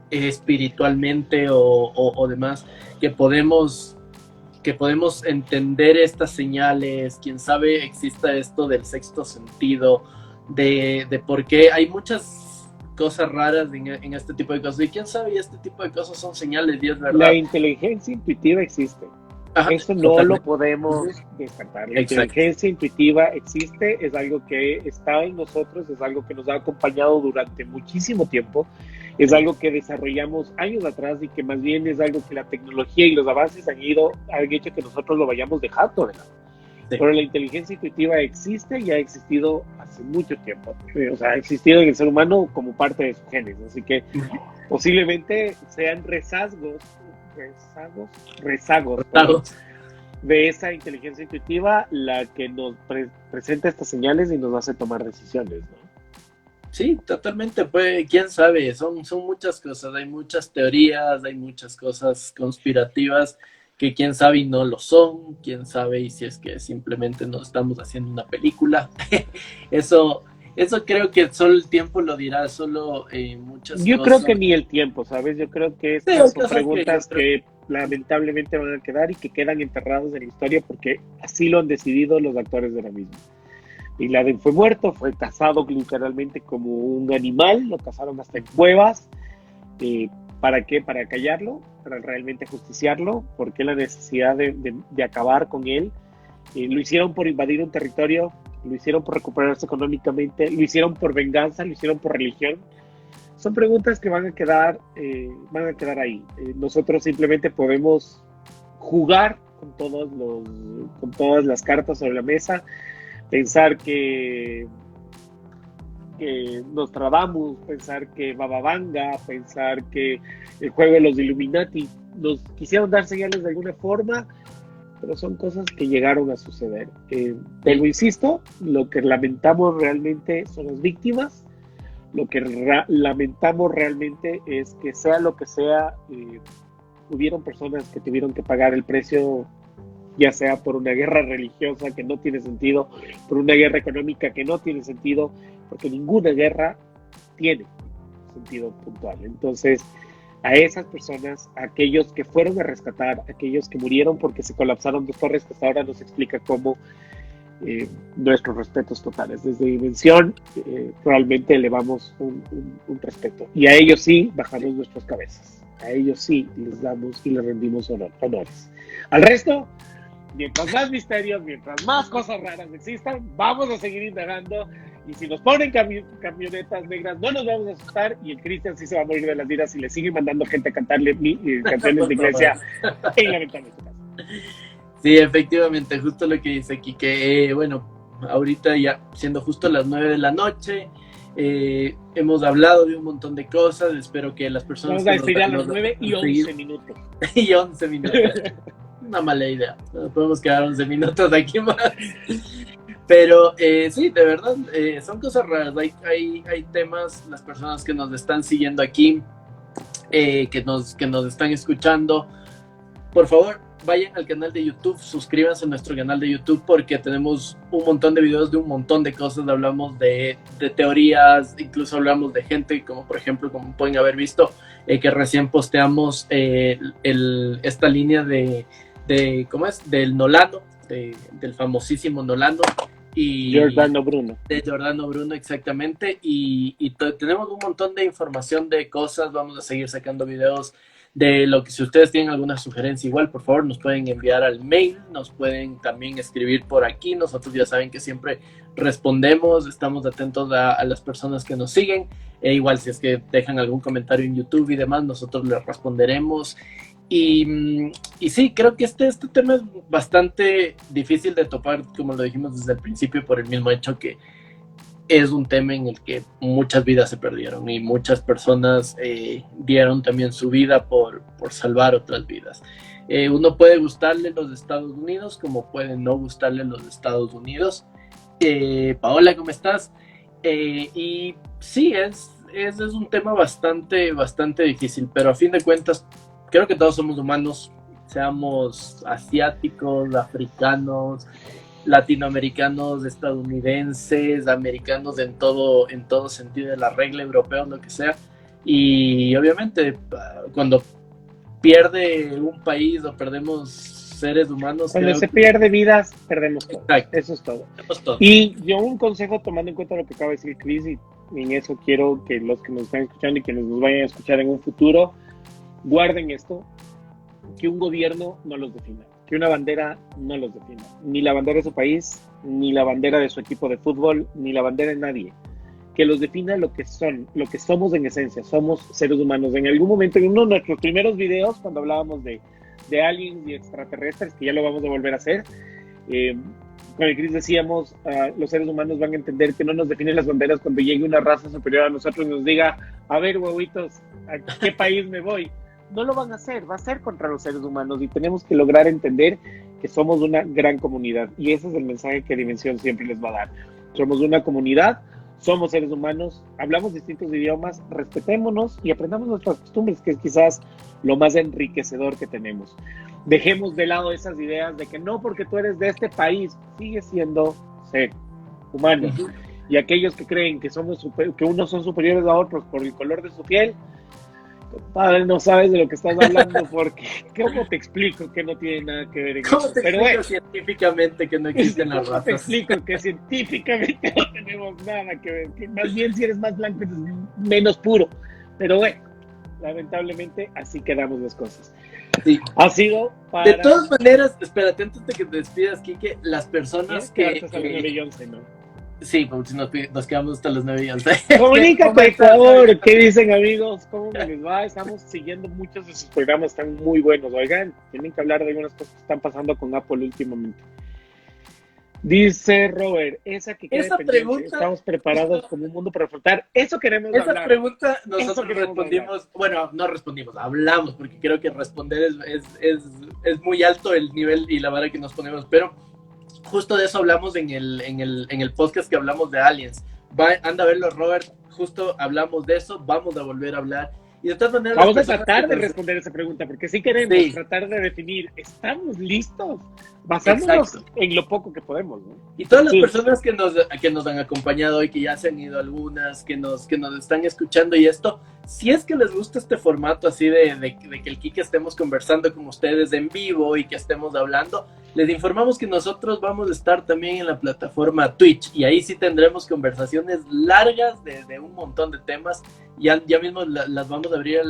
espiritualmente o demás, que podemos entender estas señales. Quién sabe exista esto del sexto sentido, de por qué hay muchas cosas raras en este tipo de cosas, y quién sabe, y este tipo de cosas son señales, y es verdad. La inteligencia intuitiva existe. Ajá, eso no totalmente lo podemos descartar. La Exacto. inteligencia intuitiva existe, es algo que está en nosotros, es algo que nos ha acompañado durante muchísimo tiempo, es algo que desarrollamos años atrás y que más bien es algo que la tecnología y los avances han hecho que nosotros lo vayamos dejando de lado. Sí. Pero la inteligencia intuitiva existe y ha existido hace mucho tiempo. O sea, ha existido en el ser humano como parte de sus genes. Así que posiblemente sean rezagos de esa inteligencia intuitiva la que nos presenta estas señales y nos hace tomar decisiones, ¿no? Sí, totalmente, pues quién sabe, son muchas cosas, hay muchas teorías, hay muchas cosas conspirativas que quién sabe y no lo son, quién sabe y si es que simplemente nos estamos haciendo una película. Eso creo que solo el tiempo lo dirá, solo muchas Yo cosas. creo que ni el tiempo, ¿sabes? Yo creo que estas son preguntas que lamentablemente van a quedar y que quedan enterradas en la historia porque así lo han decidido los actores de la misma. Bin Laden fue muerto, fue cazado literalmente como un animal, lo cazaron hasta en cuevas. ¿Para qué? Para callarlo, para realmente justiciarlo. ¿Por qué la necesidad de acabar con él? Lo hicieron por invadir un territorio, lo hicieron por recuperarse económicamente, lo hicieron por venganza, lo hicieron por religión. Son preguntas que van a quedar ahí. Nosotros simplemente podemos jugar con todas las cartas sobre la mesa, pensar que Nostradamus, pensar que Baba Vanga, pensar que el juego de los Illuminati nos quisieron dar señales de alguna forma, pero son cosas que llegaron a suceder. Pero insisto, lo que lamentamos realmente son las víctimas. Lo que lamentamos realmente es que sea lo que sea, hubieron personas que tuvieron que pagar el precio, ya sea por una guerra religiosa que no tiene sentido, por una guerra económica que no tiene sentido, porque ninguna guerra tiene sentido puntual. Entonces, a esas personas, a aquellos que fueron a rescatar, a aquellos que murieron porque se colapsaron 2 torres, que hasta ahora nos explica cómo, nuestros respetos totales. Desde Dimensión, realmente elevamos un respeto. Y a ellos sí bajamos nuestras cabezas. A ellos sí les damos y les rendimos honores. Al resto, mientras más misterios, mientras más cosas raras existan, vamos a seguir indagando. Y si nos ponen camionetas negras, no nos vamos a asustar. Y el Cristian sí se va a morir de las vidas y le siguen mandando gente a cantarle canciones de iglesia en la ventana de su casa. Sí, efectivamente, justo lo que dice aquí, que bueno, ahorita ya siendo justo las 9 de la noche, Hemos hablado de un montón de cosas. Espero que las personas... Vamos a decir a las 9 y 11 minutos. Y 11 minutos. Una mala idea. Nos podemos quedar 11 minutos de aquí más. Pero sí, de verdad, son cosas raras. Hay temas, las personas que nos están siguiendo aquí, que nos están escuchando, por favor, vayan al canal de YouTube, suscríbanse a nuestro canal de YouTube porque tenemos un montón de videos de un montón de cosas. Hablamos de teorías, incluso hablamos de gente, como por ejemplo, como pueden haber visto, que recién posteamos esta línea de ¿cómo es? Del Nolano, del famosísimo Nolano. Y Giordano Bruno. De Giordano Bruno, exactamente. Y tenemos un montón de información de cosas. Vamos a seguir sacando videos de lo que, si ustedes tienen alguna sugerencia, igual, por favor, nos pueden enviar al mail, nos pueden también escribir por aquí. Nosotros ya saben que siempre respondemos, estamos atentos a las personas que nos siguen. Igual, si es que dejan algún comentario en YouTube y demás, nosotros les responderemos. Y sí, creo que este tema es bastante difícil de topar, como lo dijimos desde el principio, por el mismo hecho que es un tema en el que muchas vidas se perdieron y muchas personas dieron también su vida por salvar otras vidas. Uno puede gustarle los Estados Unidos como puede no gustarle los Estados Unidos. Paola, ¿cómo estás? Y sí, es un tema bastante difícil, pero a fin de cuentas creo que todos somos humanos, seamos asiáticos, africanos, latinoamericanos, estadounidenses, americanos en todo sentido de la regla, europeos, lo que sea. Y obviamente cuando pierde un país o perdemos seres humanos... Cuando se pierde vidas, perdemos todo. Exacto. Eso es todo. Y yo un consejo, tomando en cuenta lo que acaba de decir Chris, y en eso quiero que los que nos están escuchando y quienes nos vayan a escuchar en un futuro, guarden esto, que un gobierno no los defina, que una bandera no los defina, ni la bandera de su país, ni la bandera de su equipo de fútbol, ni la bandera de nadie, que los defina lo que son, lo que somos en esencia, somos seres humanos. En algún momento, en uno de nuestros primeros videos, cuando hablábamos de aliens y extraterrestres, que ya lo vamos a volver a hacer, con el Chris decíamos, los seres humanos van a entender que no nos definen las banderas cuando llegue una raza superior a nosotros y nos diga, a ver, huevitos, ¿a qué país me voy? No lo van a hacer, va a ser contra los seres humanos y tenemos que lograr entender que somos una gran comunidad y ese es el mensaje que Dimensión siempre les va a dar. Somos una comunidad, somos seres humanos, hablamos distintos idiomas, respetémonos y aprendamos nuestras costumbres, que es quizás lo más enriquecedor que tenemos. Dejemos de lado esas ideas de que no porque tú eres de este país, sigue siendo ser humano. Uh-huh. Y aquellos que creen que que unos son superiores a otros por el color de su piel, padre, no sabes de lo que estás hablando porque ¿cómo te explico que no tiene nada que ver en ¿Cómo eso? te Pero explico científicamente que no existen las razas? Te explico que científicamente no tenemos nada que ver, que más bien si eres más blanco eres menos puro, pero bueno, lamentablemente así quedamos las cosas. Sí. Ha sido para... De todas maneras, espérate, antes de que te despidas, Quique, las personas que... ¿no? Sí, porque si nos quedamos hasta los 9:11. Comunícate, por favor. ¿Qué dicen, amigos? ¿Cómo les va? Estamos siguiendo muchos de sus programas, están muy buenos. Oigan, tienen que hablar de algunas cosas que están pasando con Apple últimamente. Dice Robert, esa pregunta, estamos preparados como un mundo para afrontar. Eso queremos hablar. Esa pregunta nosotros respondimos, bueno, no respondimos, hablamos, porque creo que responder es muy alto el nivel y la vara que nos ponemos, pero justo de eso hablamos en el podcast que hablamos de aliens. Anda a verlo, Robert, justo hablamos de eso, vamos a volver a hablar. Y de todas maneras, vamos a tratar de responder esa pregunta, porque sí queremos tratar de definir, ¿estamos listos? Basándonos en lo poco que podemos, ¿no? Y todas las personas que nos han acompañado hoy, que ya se han ido algunas, que nos están escuchando y esto, si es que les gusta este formato así de que el Quique estemos conversando con ustedes en vivo y que estemos hablando, les informamos que nosotros vamos a estar también en la plataforma Twitch y ahí sí tendremos conversaciones largas de un montón de temas. Ya mismo las vamos a abrir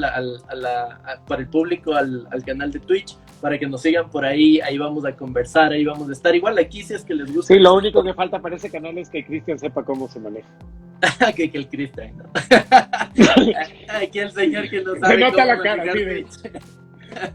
para el público al canal de Twitch para que nos sigan por ahí vamos a conversar, ahí vamos a estar. Igual aquí si es que les gusta. Sí, lo único que falta para ese canal es que Cristian sepa cómo se maneja. que el Cristian, ¿no? Aquí el señor que no sabe se nota cómo la cara, sí,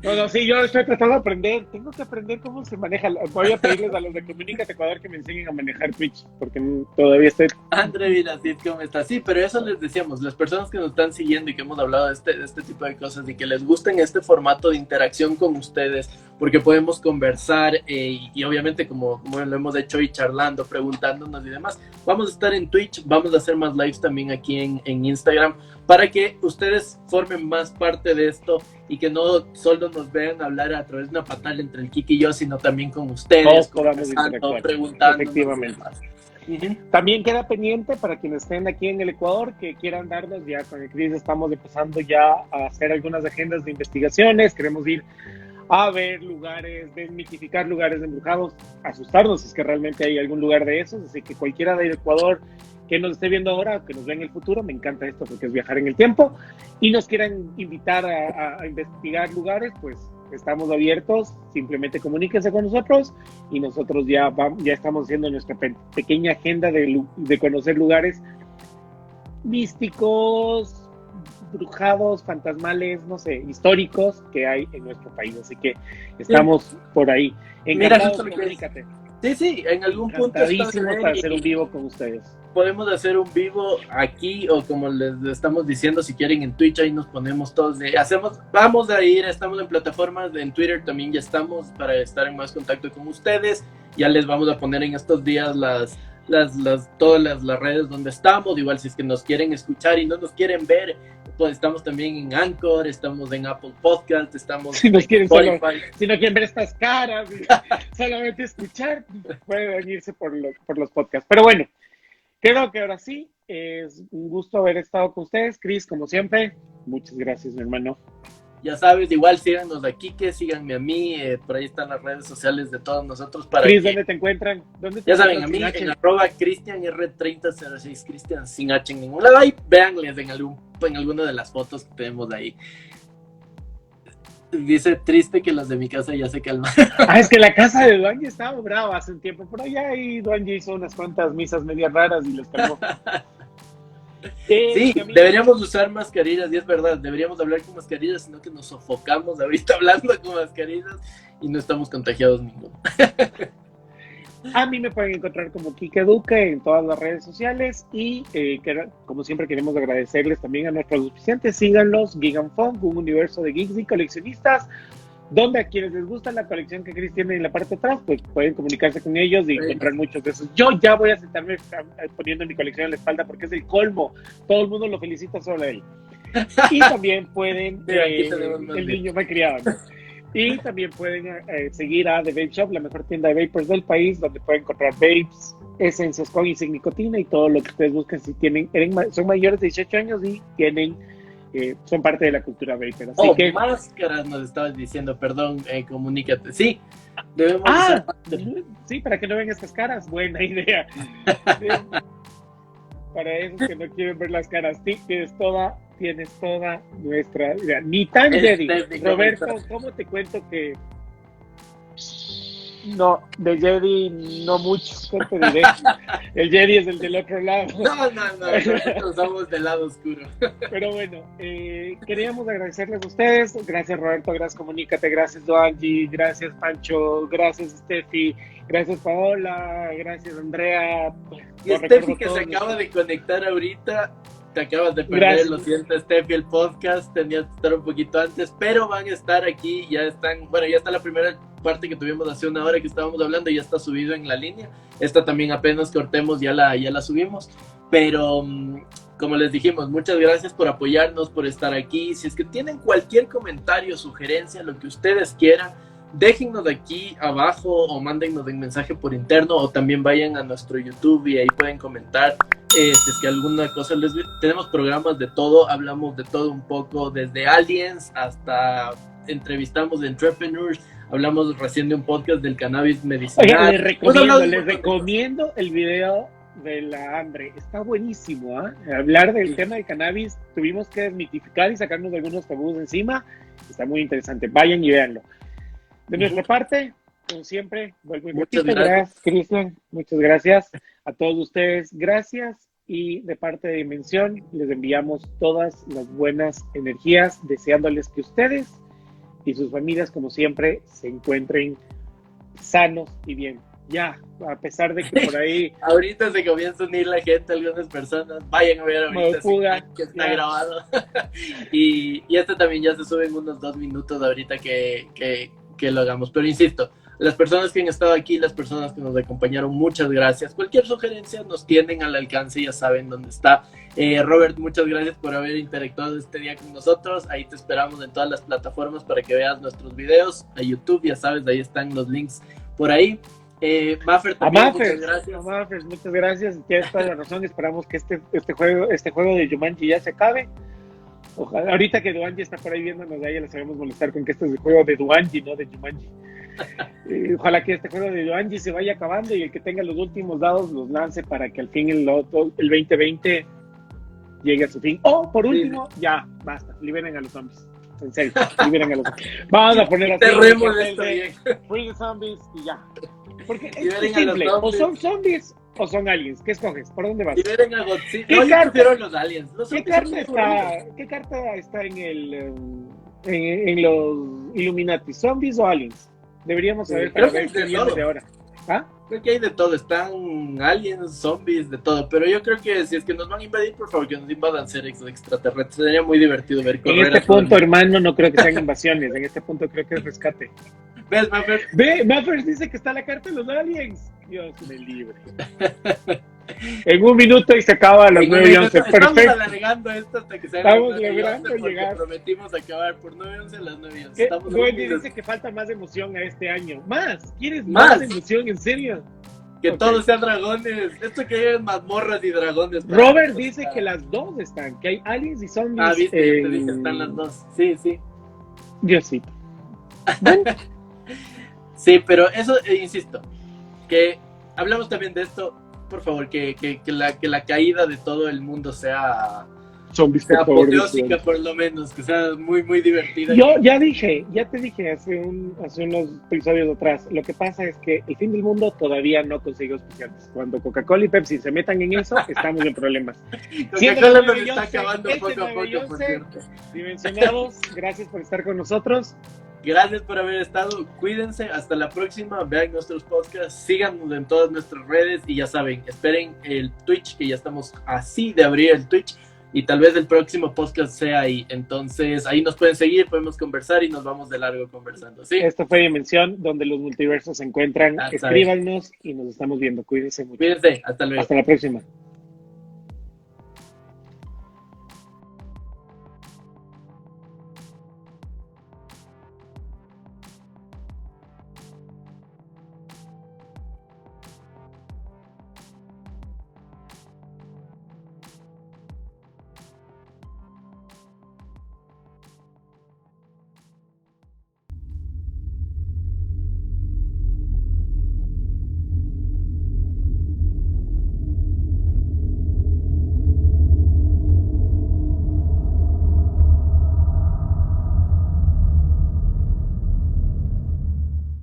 No, sí, yo estoy tratando de aprender. Tengo que aprender cómo se maneja. Voy a pedirles a los de Comunícate Ecuador que me enseñen a manejar Twitch, porque todavía estoy... André Vilasit, ¿cómo está? Sí, pero eso les decíamos, las personas que nos están siguiendo y que hemos hablado de este tipo de cosas y que les gusten este formato de interacción con ustedes, porque podemos conversar y obviamente como lo hemos hecho hoy charlando, preguntándonos y demás, vamos a estar en Twitch, vamos a hacer más lives también aquí en Instagram, para que ustedes formen más parte de esto y que no solo nos vean hablar a través de una pantalla entre el Kiki y yo, sino también con ustedes, preguntando. Efectivamente. También queda pendiente para quienes estén aquí en el Ecuador, que quieran darnos, ya con el Cris estamos empezando ya a hacer algunas agendas de investigaciones, queremos ir a ver lugares, desmitificar lugares embrujados, asustarnos si es que realmente hay algún lugar de esos, así que cualquiera del Ecuador que nos esté viendo ahora o que nos vea en el futuro, me encanta esto porque es viajar en el tiempo, y nos quieran invitar a investigar lugares, pues estamos abiertos, simplemente comuníquense con nosotros y nosotros ya estamos haciendo nuestra pequeña agenda de conocer lugares místicos, brujados, fantasmales, no sé, históricos que hay en nuestro país, así que estamos por ahí. Encantados, comunícate. Sí, en algún punto encantadísimos para hacer un vivo con ustedes. Podemos hacer un vivo aquí o como les estamos diciendo, si quieren en Twitch, ahí nos ponemos todos vamos a ir, estamos en plataformas, en Twitter también ya estamos para estar en más contacto con ustedes, ya les vamos a poner en estos días todas las redes donde estamos, igual si es que nos quieren escuchar y no nos quieren ver, pues estamos también en Anchor, estamos en Apple Podcast, estamos si nos quieren si no quieren ver estas caras, solamente escuchar, pueden irse por los podcasts, pero bueno, creo que ahora sí, es un gusto haber estado con ustedes. Cris, como siempre, muchas gracias, mi hermano. Ya sabes, igual síganos aquí, que síganme a mí, por ahí están las redes sociales de todos nosotros. Cris, ¿dónde te encuentran? Ya saben, a mí en @CristianR3006, Cristian sin H en ningún lado, ahí véanles en alguna de las fotos que tenemos ahí. Dice triste que las de mi casa ya se calman. Es que la casa de Duanji estaba brava hace un tiempo por allá y Duanji hizo unas cuantas misas medias raras y les calmó. Sí, deberíamos usar mascarillas y es verdad, deberíamos hablar con mascarillas, sino que nos sofocamos ahorita hablando con mascarillas y no estamos contagiados ninguno. A mí me pueden encontrar como Kike Duque en todas las redes sociales y como siempre queremos agradecerles también a nuestros auspiciantes. Síganlos, Geek and Funk, un universo de geeks y coleccionistas, donde a quienes les gusta la colección que Chris tiene en la parte de atrás, pues pueden comunicarse con ellos y encontrar muchos de esos. Yo ya voy a sentarme poniendo mi colección en la espalda porque es el colmo. Todo el mundo lo felicita solo a él. Y también pueden, el niño me criado, ¿no? Y también pueden seguir a The Vape Shop, la mejor tienda de vapers del país, donde pueden encontrar vapes, esencias con y sin nicotina y todo lo que ustedes busquen si son mayores de 18 años y son parte de la cultura vapor. Así que máscaras nos estabas diciendo, perdón, comunícate. Sí, debemos sí, para que no vean estas caras, buena idea. Para esos que no quieren ver las caras, sí, tienes toda nuestra idea. Ni tan Jedi. Roberto, ¿cómo te cuento que no, de Jedi no mucho, te diré. El Jedi es el del otro lado. No, somos del lado oscuro. Pero bueno, queríamos agradecerles a ustedes. Gracias Roberto, gracias Comunícate, gracias Doanji, gracias Pancho, gracias Steffi, gracias Paola, gracias Andrea. Y Steffi que se acaba de conectar ahorita. Te acabas de perder, gracias. Lo siento Steffi, el podcast tenía que estar un poquito antes, pero van a estar aquí, ya está la primera parte que tuvimos hace una hora que estábamos hablando, ya está subido en la línea, esta también apenas cortemos ya la subimos, pero como les dijimos, muchas gracias por apoyarnos, por estar aquí. Si es que tienen cualquier comentario, sugerencia, lo que ustedes quieran, déjennos aquí abajo o mándennos un mensaje por interno o también vayan a nuestro YouTube y ahí pueden comentar. Si es que alguna cosa tenemos programas de todo, hablamos de todo un poco, desde aliens hasta entrevistamos de entrepreneurs, hablamos recién de un podcast del cannabis medicinal. Oiga, les recomiendo el video de la hambre, está buenísimo, hablar del tema del cannabis, tuvimos que desmitificar y sacarnos algunos tabús encima, está muy interesante, vayan y véanlo. De nuestra parte, como siempre, vuelvo y repito, gracias Cristian, muchas gracias a todos ustedes, gracias, y de parte de Dimensión les enviamos todas las buenas energías, deseándoles que ustedes y sus familias, como siempre, se encuentren sanos y bien. Ya, a pesar de que por ahí... Ahorita se comienza a unir la gente, algunas personas, vayan a ver ahorita que está ya grabado. y este también ya se sube en unos 2 minutos ahorita que lo hagamos. Pero insisto, las personas que han estado aquí, las personas que nos acompañaron, muchas gracias. Cualquier sugerencia nos tienen al alcance, ya saben dónde está. Robert, muchas gracias por haber interactuado este día con nosotros. Ahí te esperamos en todas las plataformas para que veas nuestros videos. A YouTube, ya sabes, ahí están los links por ahí. Maffer también, muchas gracias. Maffer, muchas gracias. Tienes toda la razón. Esperamos que este juego de Jumanji ya se acabe. Ojalá, ahorita que Duanji está por ahí viéndonos, ahí le sabemos molestar con que este es el juego de Duanji, no de Jumanji. Ojalá que este juego de Duanji se vaya acabando y el que tenga los últimos dados los lance para que al fin el 2020 llegue a su fin. Por último, ya, basta, liberen a los zombies. En serio, liberen a los zombies. Vamos a poner así Free the Zombies y ya. Porque es simple, o son zombies o son aliens. ¿Qué escoges? ¿Por dónde vas? Liberen a Godzilla. No, yo prefiero los aliens. ¿Qué carta está en los Illuminati? ¿Zombies o aliens? Deberíamos saber para ver qué viene de ahora. ¿Ah? Creo que hay de todo, están aliens, zombies, de todo, pero yo creo que si es que nos van a invadir, por favor, que nos invadan seres extraterrestres, sería muy divertido ver correr. En este punto, hermano, no creo que sean invasiones, en este punto creo que es rescate. ¿Ves, Maffer? Maffer dice que está la carta de los aliens. Dios me libre. En 1 minuto y se acaba a las 9:11. Perfecto. Estamos alargando esto hasta que se haga. Estamos logrando llegar. Prometimos acabar por 9:11 a las 9:11. Wendy dice que falta más emoción a este año. ¿Más? ¿Quieres más emoción? ¿En serio? Que todos sean dragones. Esto que hay mazmorras y dragones. Robert dice que las dos están, que hay aliens y zombies. Viste, te dije, están las dos. Sí. Diosito. Sí, pero eso, insisto, que hablamos también de esto, por favor, que la caída de todo el mundo sea apoteósica, por lo menos, que sea muy, muy divertida. Yo ya te dije hace unos episodios atrás, lo que pasa es que el fin del mundo todavía no consigue auspiciantes. Cuando Coca-Cola y Pepsi se metan en eso, estamos en problemas. Coca-Cola nos está acabando poco a poco, por cierto. Dimensionados, gracias por estar con nosotros. Gracias por haber estado, cuídense, hasta la próxima, vean nuestros podcasts, síganos en todas nuestras redes y ya saben, esperen el Twitch, que ya estamos así de abrir el Twitch y tal vez el próximo podcast sea ahí, entonces ahí nos pueden seguir, podemos conversar y nos vamos de largo conversando, ¿sí? Esto fue Dimensión, donde los multiversos se encuentran, escríbanos y nos estamos viendo, cuídense mucho. Cuídense, hasta luego. Hasta la próxima.